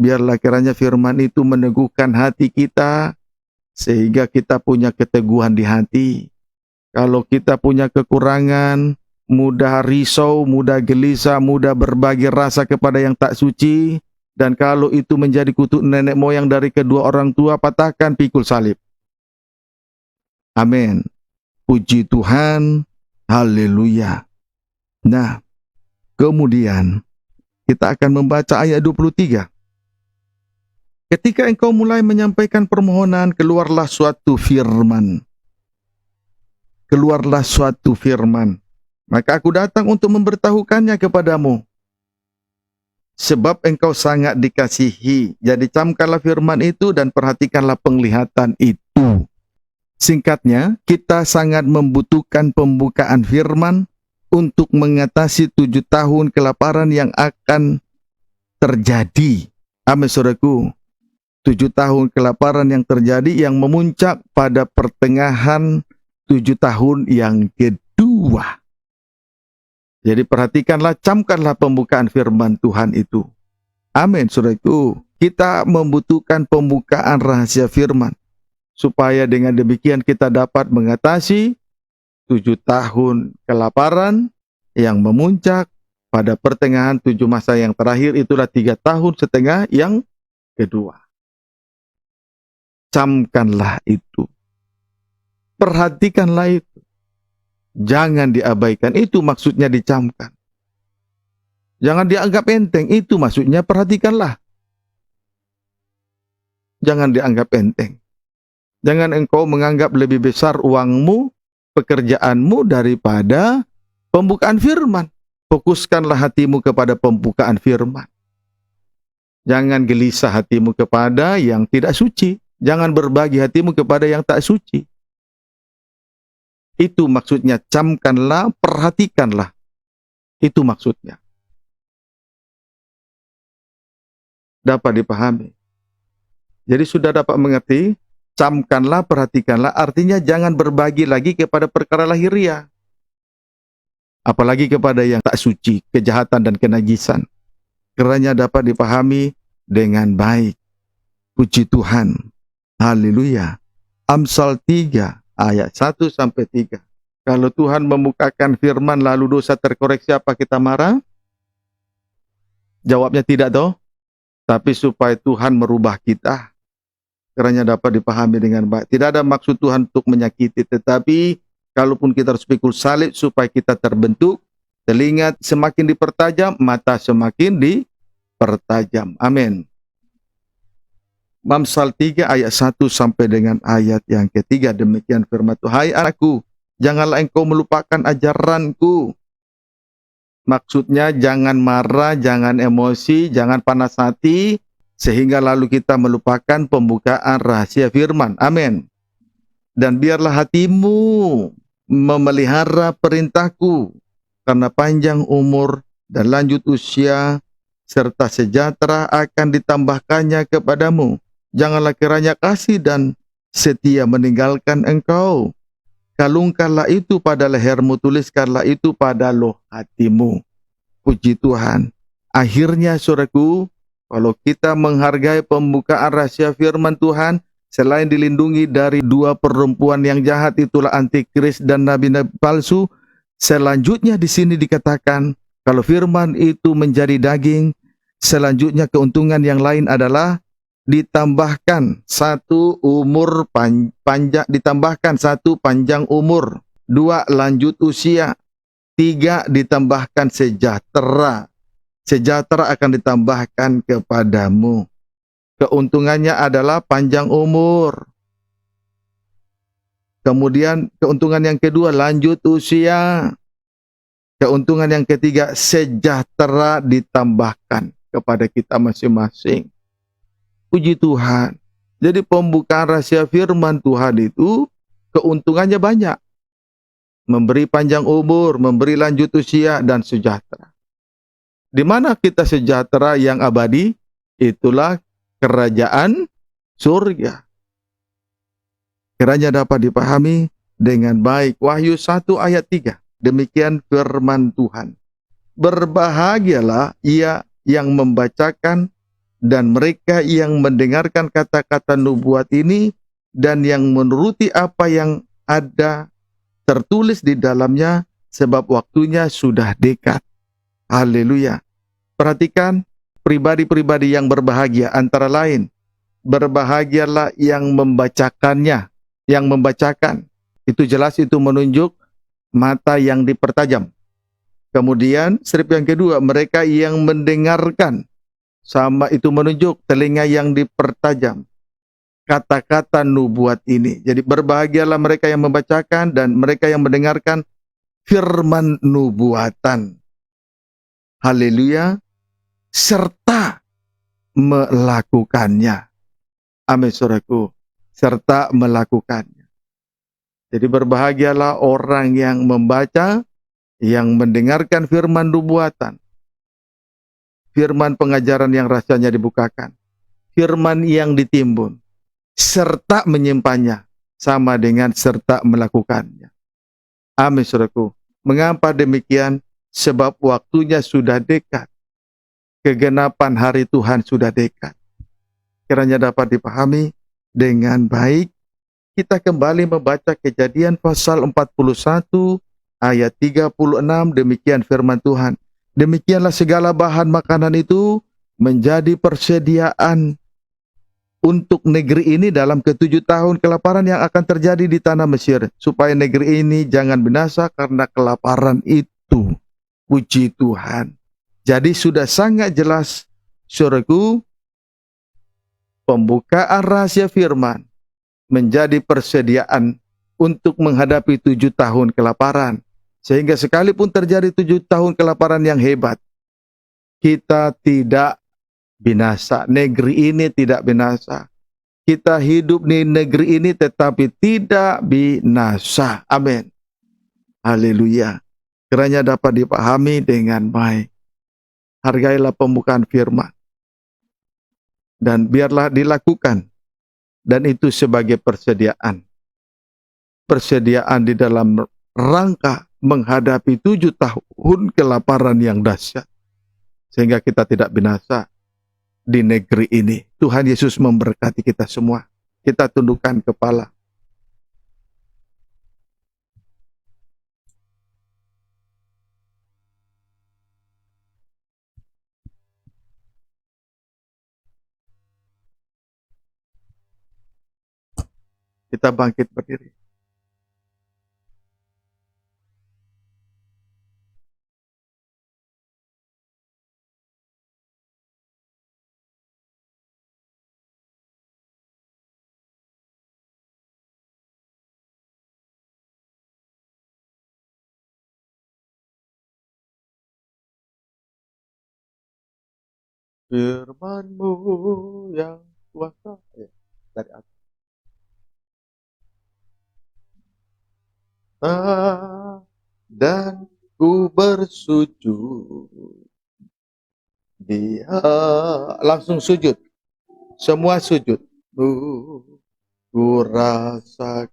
biarlah kiranya firman itu meneguhkan hati kita, sehingga kita punya keteguhan di hati. Kalau kita punya kekurangan, mudah risau, mudah gelisah, mudah berbagi rasa kepada yang tak suci, dan kalau itu menjadi kutuk nenek moyang dari kedua orang tua, patahkan pikul salib. Amin. Puji Tuhan. Haleluya. Nah, kemudian kita akan membaca ayat 23. Ketika engkau mulai menyampaikan permohonan, keluarlah suatu firman. Keluarlah suatu firman. Maka aku datang untuk memberitahukannya kepadamu. Sebab engkau sangat dikasihi. Jadi camkanlah firman itu dan perhatikanlah penglihatan itu. Singkatnya, kita sangat membutuhkan pembukaan firman untuk mengatasi 7 tahun kelaparan yang akan terjadi. Amin saudaraku. 7 tahun kelaparan yang terjadi yang memuncak pada pertengahan 7 tahun yang kedua. Jadi perhatikanlah, camkanlah pembukaan firman Tuhan itu. Amin saudaraku. Kita membutuhkan pembukaan rahasia firman. Supaya dengan demikian kita dapat mengatasi 7 tahun kelaparan yang memuncak pada pertengahan 7 masa yang terakhir, itulah 3,5 tahun yang kedua. Camkanlah itu. Perhatikanlah itu. Jangan diabaikan, itu maksudnya dicamkan. Jangan dianggap enteng, itu maksudnya perhatikanlah. Jangan dianggap enteng. Jangan engkau menganggap lebih besar uangmu, pekerjaanmu daripada pembukaan firman. Fokuskanlah hatimu kepada pembukaan firman. Jangan gelisah hatimu kepada yang tidak suci. Jangan berbagi hatimu kepada yang tak suci. Itu maksudnya, camkanlah, perhatikanlah. Itu maksudnya. Dapat dipahami. Jadi sudah dapat mengerti. Camkanlah, perhatikanlah, artinya jangan berbagi lagi kepada perkara lahiriah. Apalagi kepada yang tak suci, kejahatan dan kenajisan. Kiranya dapat dipahami dengan baik. Puji Tuhan. Haleluya. Amsal 3 ayat 1-3. Kalau Tuhan membukakan firman lalu dosa terkoreksi, apa kita marah? Jawabnya tidak toh. Tapi supaya Tuhan merubah kita. Kiranya dapat dipahami dengan baik. Tidak ada maksud Tuhan untuk menyakiti, tetapi kalaupun kita harus pikul salib supaya kita terbentuk, Telinga semakin dipertajam, mata semakin dipertajam. Amin. Amsal 3 ayat 1 sampai dengan ayat yang ketiga. Demikian firman Tuhan. Hai anakku, janganlah engkau melupakan ajaranku. Maksudnya jangan marah, jangan emosi, jangan panas hati, sehingga lalu kita melupakan pembukaan rahasia firman. Amin. Dan biarlah hatimu memelihara perintahku, karena panjang umur dan lanjut usia, serta sejahtera akan ditambahkannya kepadamu. Janganlah kiranya kasih dan setia meninggalkan engkau. Kalungkanlah itu pada lehermu, tuliskanlah itu pada loh hatimu. Puji Tuhan. Akhirnya saudaraku, kalau kita menghargai pembukaan rahasia firman Tuhan, selain dilindungi dari dua perempuan yang jahat, itulah antikris dan nabi-nabi palsu, selanjutnya di sini dikatakan, kalau firman itu menjadi daging, selanjutnya keuntungan yang lain adalah ditambahkan satu umur panjang, ditambahkan satu panjang umur, dua lanjut usia, tiga ditambahkan sejahtera. Sejahtera akan ditambahkan kepadamu. Keuntungannya adalah panjang umur. Kemudian keuntungan yang kedua lanjut usia. Keuntungan yang ketiga sejahtera ditambahkan kepada kita masing-masing. Puji Tuhan. Jadi pembukaan rahasia firman Tuhan itu keuntungannya banyak. Memberi panjang umur, memberi lanjut usia, dan sejahtera. Di mana kita sejahtera yang abadi? Itulah kerajaan surga. Kiranya dapat dipahami dengan baik. Wahyu 1 ayat 3. Demikian firman Tuhan. Berbahagialah ia yang membacakan dan mereka yang mendengarkan kata-kata nubuat ini dan yang menuruti apa yang ada tertulis di dalamnya, sebab waktunya sudah dekat. Haleluya. Perhatikan pribadi-pribadi yang berbahagia, antara lain berbahagialah yang membacakannya, yang membacakan. Itu jelas, itu menunjuk mata yang dipertajam. Kemudian strip yang kedua, mereka yang mendengarkan, sama itu menunjuk telinga yang dipertajam kata-kata nubuat ini. Jadi berbahagialah mereka yang membacakan dan mereka yang mendengarkan firman nubuatan. Haleluya. Serta melakukannya. Amin saudaraku. Serta melakukannya. Jadi berbahagialah orang yang membaca, yang mendengarkan firman nubuatan. Firman pengajaran yang rasanya dibukakan. Firman yang ditimbun. Serta menyimpannya. Sama dengan serta melakukannya. Amin saudaraku. Mengapa demikian? Sebab waktunya sudah dekat. Kegenapan hari Tuhan sudah dekat. Kiranya dapat dipahami dengan baik. Kita kembali membaca Kejadian pasal 41 ayat 36. Demikian firman Tuhan. Demikianlah segala bahan makanan itu menjadi persediaan untuk negeri ini dalam ke-7 tahun kelaparan yang akan terjadi di tanah Mesir, supaya negeri ini jangan binasa karena kelaparan itu. Puji Tuhan. Jadi sudah sangat jelas, saudaraku, pembukaan rahasia firman menjadi persediaan untuk menghadapi 7 tahun kelaparan. Sehingga sekalipun terjadi 7 tahun kelaparan yang hebat, kita tidak binasa. Negeri ini tidak binasa. Kita hidup di negeri ini tetapi tidak binasa. Amin. Haleluya. Kiranya dapat dipahami dengan baik. Hargailah pembukaan firman. Dan biarlah dilakukan. Dan itu sebagai persediaan. Persediaan di dalam rangka menghadapi 7 tahun kelaparan yang dahsyat. Sehingga kita tidak binasa di negeri ini. Tuhan Yesus memberkati kita semua. Kita tundukkan kepala. Kita bangkit berdiri. Firman-Mu yang kuasa. Dari atas. Dan ku bersujud. Dia langsung sujud. Semua sujud. Ku rasakan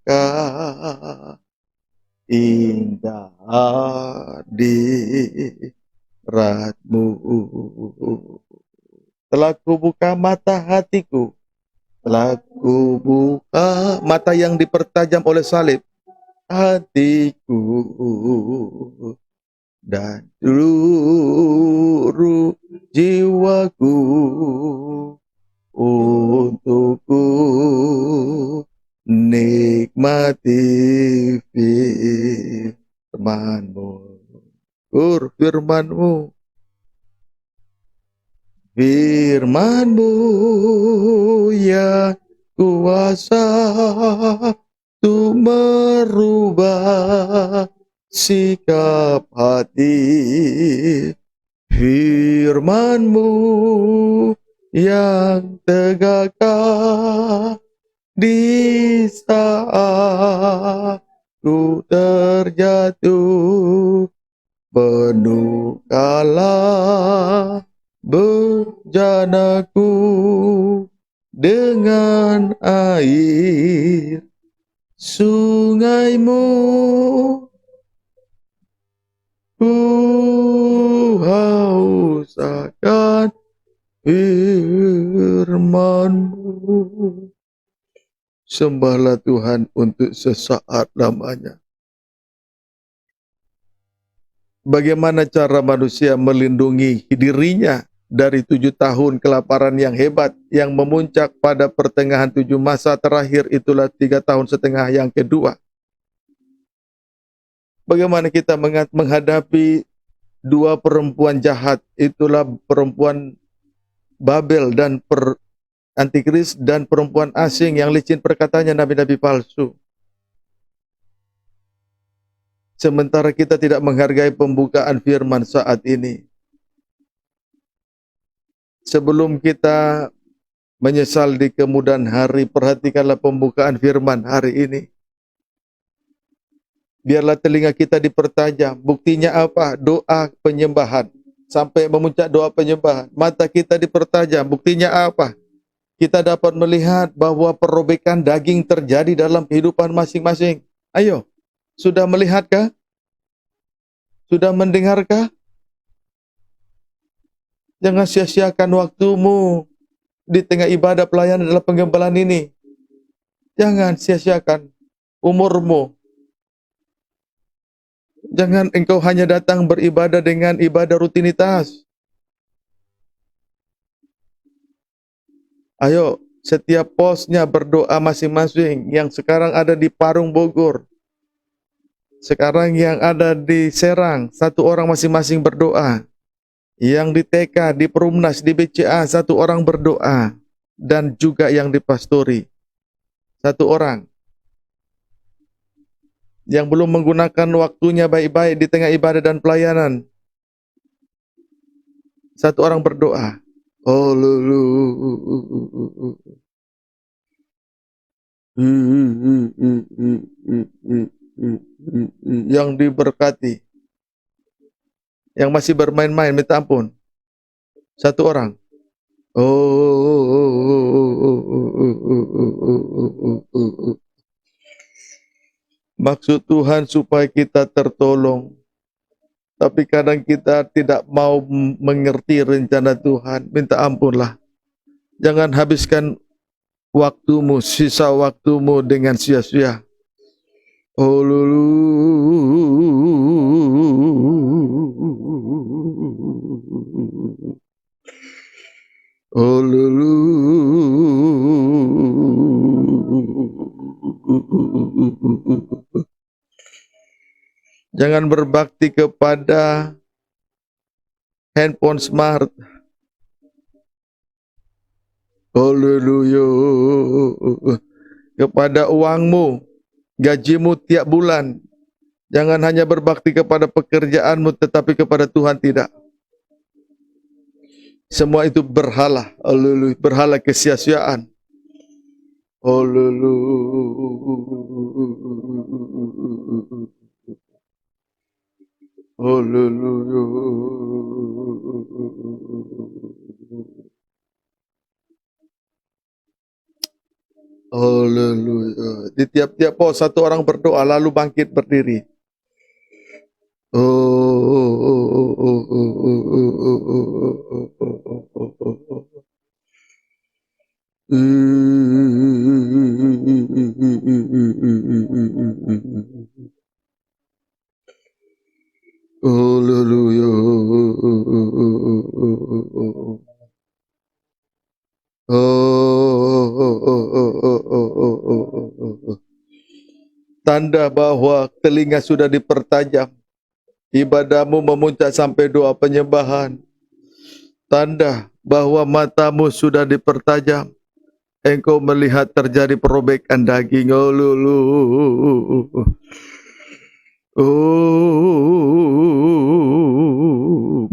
indah hadirat-Mu. Telah ku buka mata hatiku. Telah ku buka mata yang dipertajam oleh salib. Hatiku dan seluruh jiwaku untukku nikmati firman-Mu. Firman-Mu, firman-Mu yang kuasa untuk merubah sikap hati. Firman-Mu yang tegakkan di saat ku terjatuh, penuh kalah bejanaku dengan air sungai-Mu. Ku haus akan firman-Mu. Sembahlah Tuhan untuk sesaat lamanya. Bagaimana cara manusia melindungi dirinya dari 7 tahun kelaparan yang hebat yang memuncak pada pertengahan 7 masa terakhir, itulah 3,5 tahun yang kedua. Bagaimana kita menghadapi 2 perempuan jahat, itulah perempuan Babel dan Antikris dan perempuan asing yang licin perkataannya, nabi-nabi palsu. Sementara kita tidak menghargai pembukaan firman saat ini. Sebelum kita menyesal di kemudian hari, perhatikanlah pembukaan firman hari ini. Biarlah telinga kita dipertajam. Buktinya apa? Doa penyembahan. Sampai memuncak doa penyembahan. Mata kita dipertajam. Buktinya apa? Kita dapat melihat bahwa perobekan daging terjadi dalam kehidupan masing-masing. Ayo, sudah melihatkah? Sudah mendengarkah? Jangan sia-siakan waktumu di tengah ibadah pelayanan dalam penggembalaan ini. Jangan sia-siakan umurmu. Jangan engkau hanya datang beribadah dengan ibadah rutinitas. Ayo, setiap posnya berdoa masing-masing. Yang sekarang ada di Parung Bogor, sekarang yang ada di Serang, 1 orang masing-masing berdoa. Yang di TK, di Perumnas, di BCA, 1 orang berdoa. Dan juga yang di Pastori, 1 orang. Yang belum menggunakan waktunya baik-baik di tengah ibadah dan pelayanan, 1 orang berdoa. Yang diberkati. Yang masih bermain-main minta ampun, 1 orang. Maksud Tuhan supaya kita tertolong. Tapi kadang kita tidak mau mengerti rencana Tuhan. Minta ampunlah. Jangan habiskan waktumu, sisa waktumu dengan sia-sia. Jangan berbakti kepada handphone smart. Haleluya. Kepada uangmu, gajimu tiap bulan. Jangan hanya berbakti kepada pekerjaanmu, tetapi kepada Tuhan tidak. Semua itu berhala, haleluya, berhala kesia-siaan. Haleluya. Di tiap-tiap pos satu orang berdoa lalu bangkit berdiri. Haleluya. Tanda bahwa telinga sudah dipertajam, ibadahmu memuncak sampai doa penyembahan. Tanda bahwa matamu sudah dipertajam, engkau melihat terjadi perobekan daging.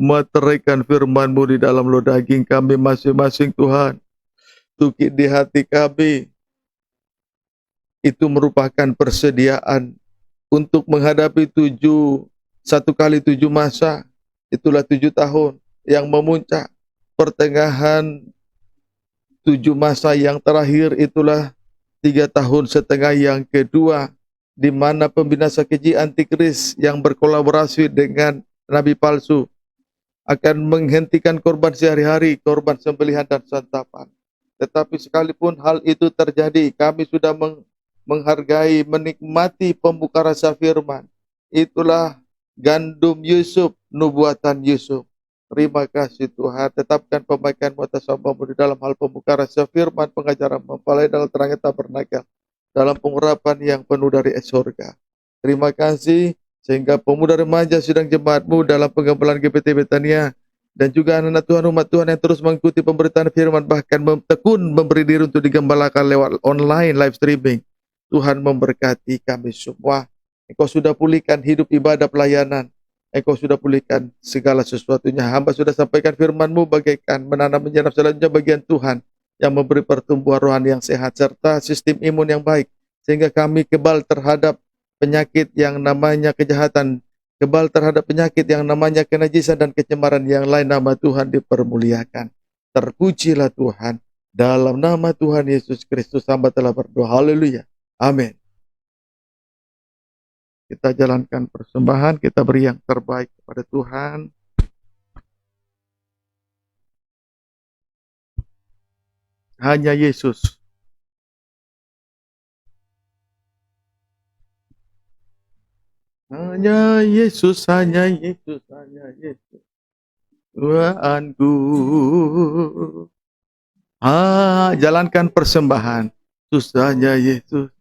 Meteraikan firman-Mu di dalam lo daging kami masing-masing Tuhan. Tukik di hati kami. Itu merupakan persediaan untuk menghadapi 1 kali 7 masa. Itulah 7 tahun yang memuncak. Pertengahan 7 masa yang terakhir itulah 3 tahun setengah yang kedua, di mana pembinasa keji antikris yang berkolaborasi dengan nabi palsu akan menghentikan korban sehari-hari, korban sembelihan dan santapan. Tetapi sekalipun hal itu terjadi, kami sudah menghargai, menikmati pembuka rasa firman. Itulah gandum Yusuf, nubuatan Yusuf. Terima kasih Tuhan, tetapkan pemakaian-Mu atas hamba-Mu di dalam hal pembuka rasa firman, pengajaran mempelai dalam terangnya tabernakel, dalam pengurapan yang penuh dari surga. Terima kasih, sehingga pemuda remaja sidang jemaat-Mu dalam penggembalaan GPT Betania, dan juga anak-anak Tuhan, umat Tuhan yang terus mengikuti pemberitaan firman, bahkan tekun memberi diri untuk digembalakan lewat online live streaming. Tuhan memberkati kami semua. Engkau sudah pulihkan hidup ibadah pelayanan. Engkau sudah pulihkan segala sesuatunya. Hamba sudah sampaikan firman-Mu bagaikan menanam menyiram, selanjutnya bagian Tuhan yang memberi pertumbuhan rohani yang sehat serta sistem imun yang baik, sehingga kami kebal terhadap penyakit yang namanya kejahatan, kebal terhadap penyakit yang namanya kenajisan dan kecemaran yang lain. Nama Tuhan dipermuliakan. Terpujilah Tuhan. Dalam nama Tuhan Yesus Kristus hamba telah berdoa. Haleluya. Amin. Kita jalankan persembahan, kita beri yang terbaik kepada Tuhan. Hanya Yesus. Hanya Yesus, hanya Yesus, hanya Yesus. Tuhanku. Jalankan persembahan. Susahnya Yesus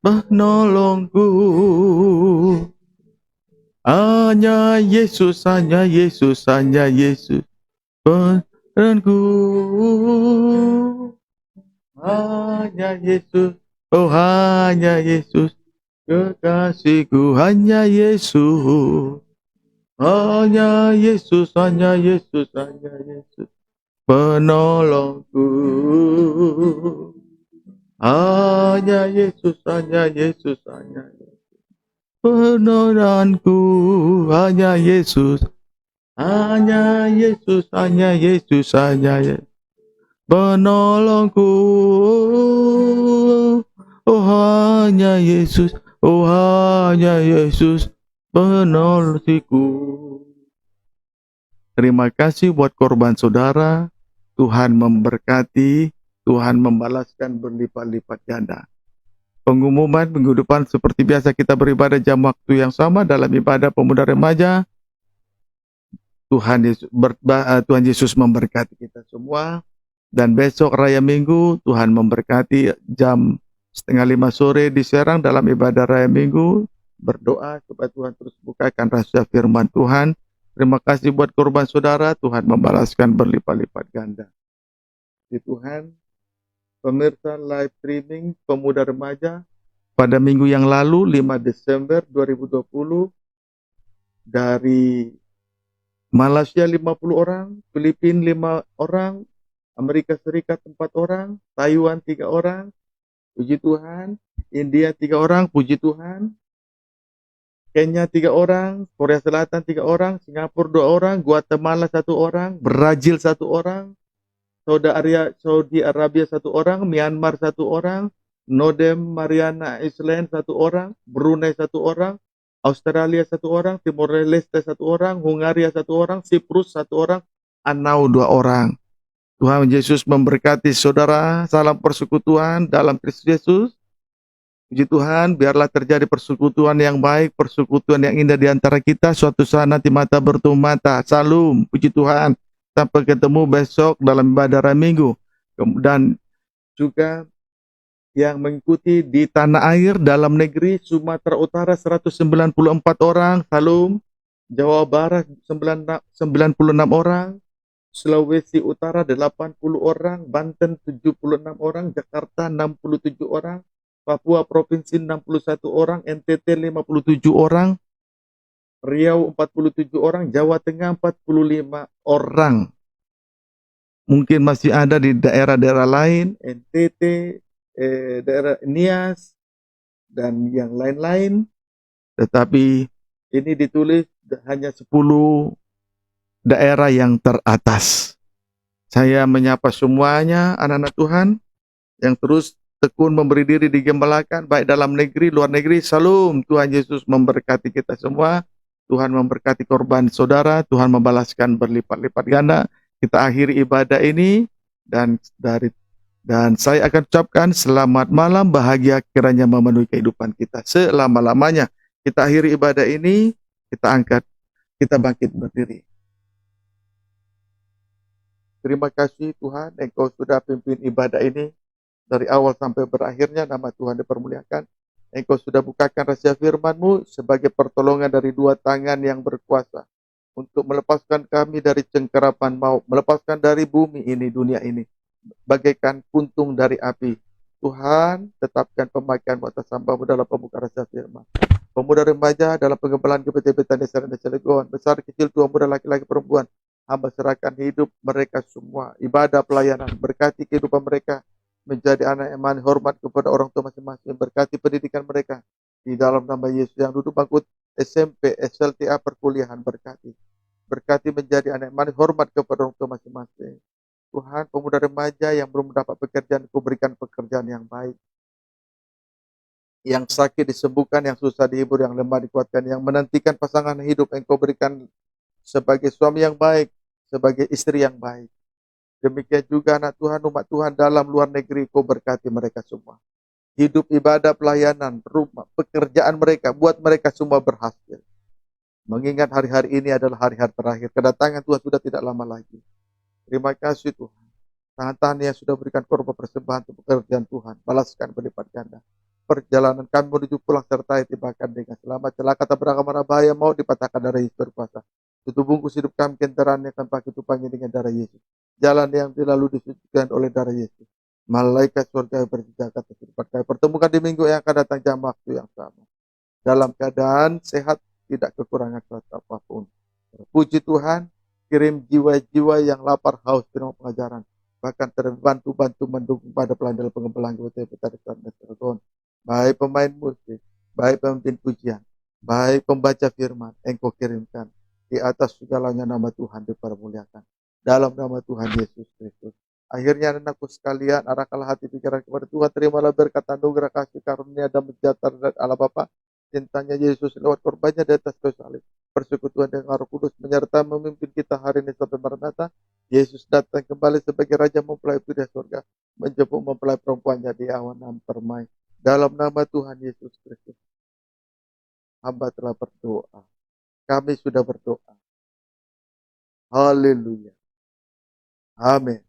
menolongku. Hanya Yesus, hanya Yesus, hanya Yesus penolongku. Hanya Yesus, oh hanya Yesus kekasihku, hanya Yesus. Hanya Yesus, hanya Yesus, hanya Yesus penolongku. Hanya Yesus, hanya Yesus, hanya Yesus penolongku. Hanya Yesus, hanya Yesus, hanya Yesus, hanya Yesus penolongku. Oh hanya Yesus, oh hanya Yesus penolongku. Terima kasih buat korban saudara. Tuhan memberkati, Tuhan membalaskan berlipat-lipat ganda. Pengumuman minggu depan seperti biasa kita beribadah jam waktu yang sama dalam ibadah pemuda remaja. Tuhan Yesus memberkati kita semua. Dan besok raya minggu Tuhan memberkati jam 4:30 sore di Serang dalam ibadah raya minggu. Berdoa supaya Tuhan terus bukakan rahasia firman Tuhan. Terima kasih buat korban saudara, Tuhan membalaskan berlipat-lipat ganda. Di Tuhan, pemirsa live streaming pemuda remaja pada minggu yang lalu 5 Desember 2020 dari Malaysia 50 orang, Filipina 5 orang, Amerika Serikat 4 orang, Taiwan 3 orang, puji Tuhan, India 3 orang, puji Tuhan, Kenya 3 orang, Korea Selatan 3 orang, Singapura 2 orang, Guatemala 1 orang, Brazil 1 orang, Saudi Arabia 1 orang, Myanmar 1 orang, Nodem Mariana Island 1 orang, Brunei 1 orang, Australia 1 orang, Timor Leste 1 orang, Hungaria 1 orang, Siprus 1 orang, Anau 2 orang. Tuhan Yesus memberkati saudara, salam persekutuan dalam Kristus Yesus. Puji Tuhan, biarlah terjadi persekutuan yang baik, persekutuan yang indah di antara kita. Suatu saat nanti mata bertemu mata. Salam, puji Tuhan. Sampai ketemu besok dalam ibadah hari Minggu. Dan juga yang mengikuti di tanah air, dalam negeri, Sumatera Utara 194 orang. Salam. Jawa Barat 96 orang. Sulawesi Utara 80 orang, Banten 76 orang, Jakarta 67 orang, Papua Provinsi 61 orang, NTT 57 orang, Riau 47 orang, Jawa Tengah 45 orang. Mungkin masih ada di daerah-daerah lain, NTT, daerah Nias, dan yang lain-lain. Tetapi ini ditulis hanya 10 daerah yang teratas. Saya menyapa semuanya anak-anak Tuhan yang terus tekun memberi diri digembalakan baik dalam negeri, luar negeri. Salam, Tuhan Yesus memberkati kita semua. Tuhan memberkati korban saudara, Tuhan membalaskan berlipat-lipat ganda. Kita akhiri ibadah ini dan saya akan ucapkan selamat malam, bahagia kiranya memenuhi kehidupan kita selama-lamanya. Kita akhiri ibadah ini, kita angkat, kita bangkit berdiri. Terima kasih Tuhan, Engkau sudah pimpin ibadah ini dari awal sampai berakhirnya, nama Tuhan dipermuliakan. Engkau sudah bukakan rahasia firman-Mu sebagai pertolongan dari 2 tangan yang berkuasa untuk melepaskan kami dari cengkeraman maut, melepaskan dari bumi ini, dunia ini, bagaikan puntung dari api. Tuhan, tetapkan pemakaian atas hamba-Mu dalam pembukaan rahasia firman. Pemuda remaja dalam pengembalaan GPT Desa dan Cilegon, besar kecil, tua muda, laki-laki, perempuan, hamba serahkan hidup mereka semua, ibadah pelayanan, berkati kehidupan mereka, menjadi anak yang hormat kepada orang tua masing-masing, berkati pendidikan mereka, di dalam nama Yesus. Yang duduk bangku SMP, SLTA, perkuliahan, berkati menjadi anak yang hormat kepada orang tua masing-masing. Tuhan, pemuda remaja yang belum mendapat pekerjaan, Kau berikan pekerjaan yang baik. Yang sakit disembuhkan, yang susah dihibur, yang lemah dikuatkan, yang menantikan pasangan hidup, Engkau berikan sebagai suami yang baik, sebagai istri yang baik. Demikian juga anak Tuhan, umat Tuhan dalam luar negeri, Kau berkati mereka semua. Hidup, ibadah, pelayanan, rumah, pekerjaan mereka, buat mereka semua berhasil. Mengingat hari-hari ini adalah hari-hari terakhir. Kedatangan Tuhan sudah tidak lama lagi. Terima kasih Tuhan. Tangan-tangan yang sudah berikan korban persembahan untuk pekerjaan Tuhan, balaskan berlipat ganda. Perjalanan kami menuju pulang sertai tibakan dengan selamat. Celaka tabrak amarah bahaya mau dipatahkan darah Yesus berkuasa. Tutup bungkus hidup kami kendaraan akan pakai tupangi dengan darah Yesus. Jalan yang dilalui disucikan oleh darah Yesus. Malaikat surga berjaga terdekat kami. Pertemukan di minggu yang akan datang jam waktu yang sama. Dalam keadaan sehat, tidak kekurangan suatu apapun. Puji Tuhan, kirim jiwa-jiwa yang lapar haus firman pengajaran. Bahkan terbantu-bantu mendukung pada pelayanan pengembalaan kita. Baik pemain musik, baik pemimpin pujian, baik pembaca firman, Engkau kirimkan. Di atas segalanya nama Tuhan dipermuliakan. Dalam nama Tuhan Yesus Kristus. Akhirnya anakku sekalian, arahkanlah hati pikiran kepada Tuhan. Terimalah berkat anugerah kasih karunia dan sejahtera dari Allah Bapa. Cintanya Yesus lewat korbannya di atas kayu salib. Persekutuan dengan Roh Kudus menyertai memimpin kita hari ini sampai Maranatha. Yesus datang kembali sebagai Raja mempelai putri surga. Menjemput mempelai perempuannya di awan permai. Dalam nama Tuhan Yesus Kristus, hamba telah berdoa. Kami sudah berdoa. Haleluya. Amin.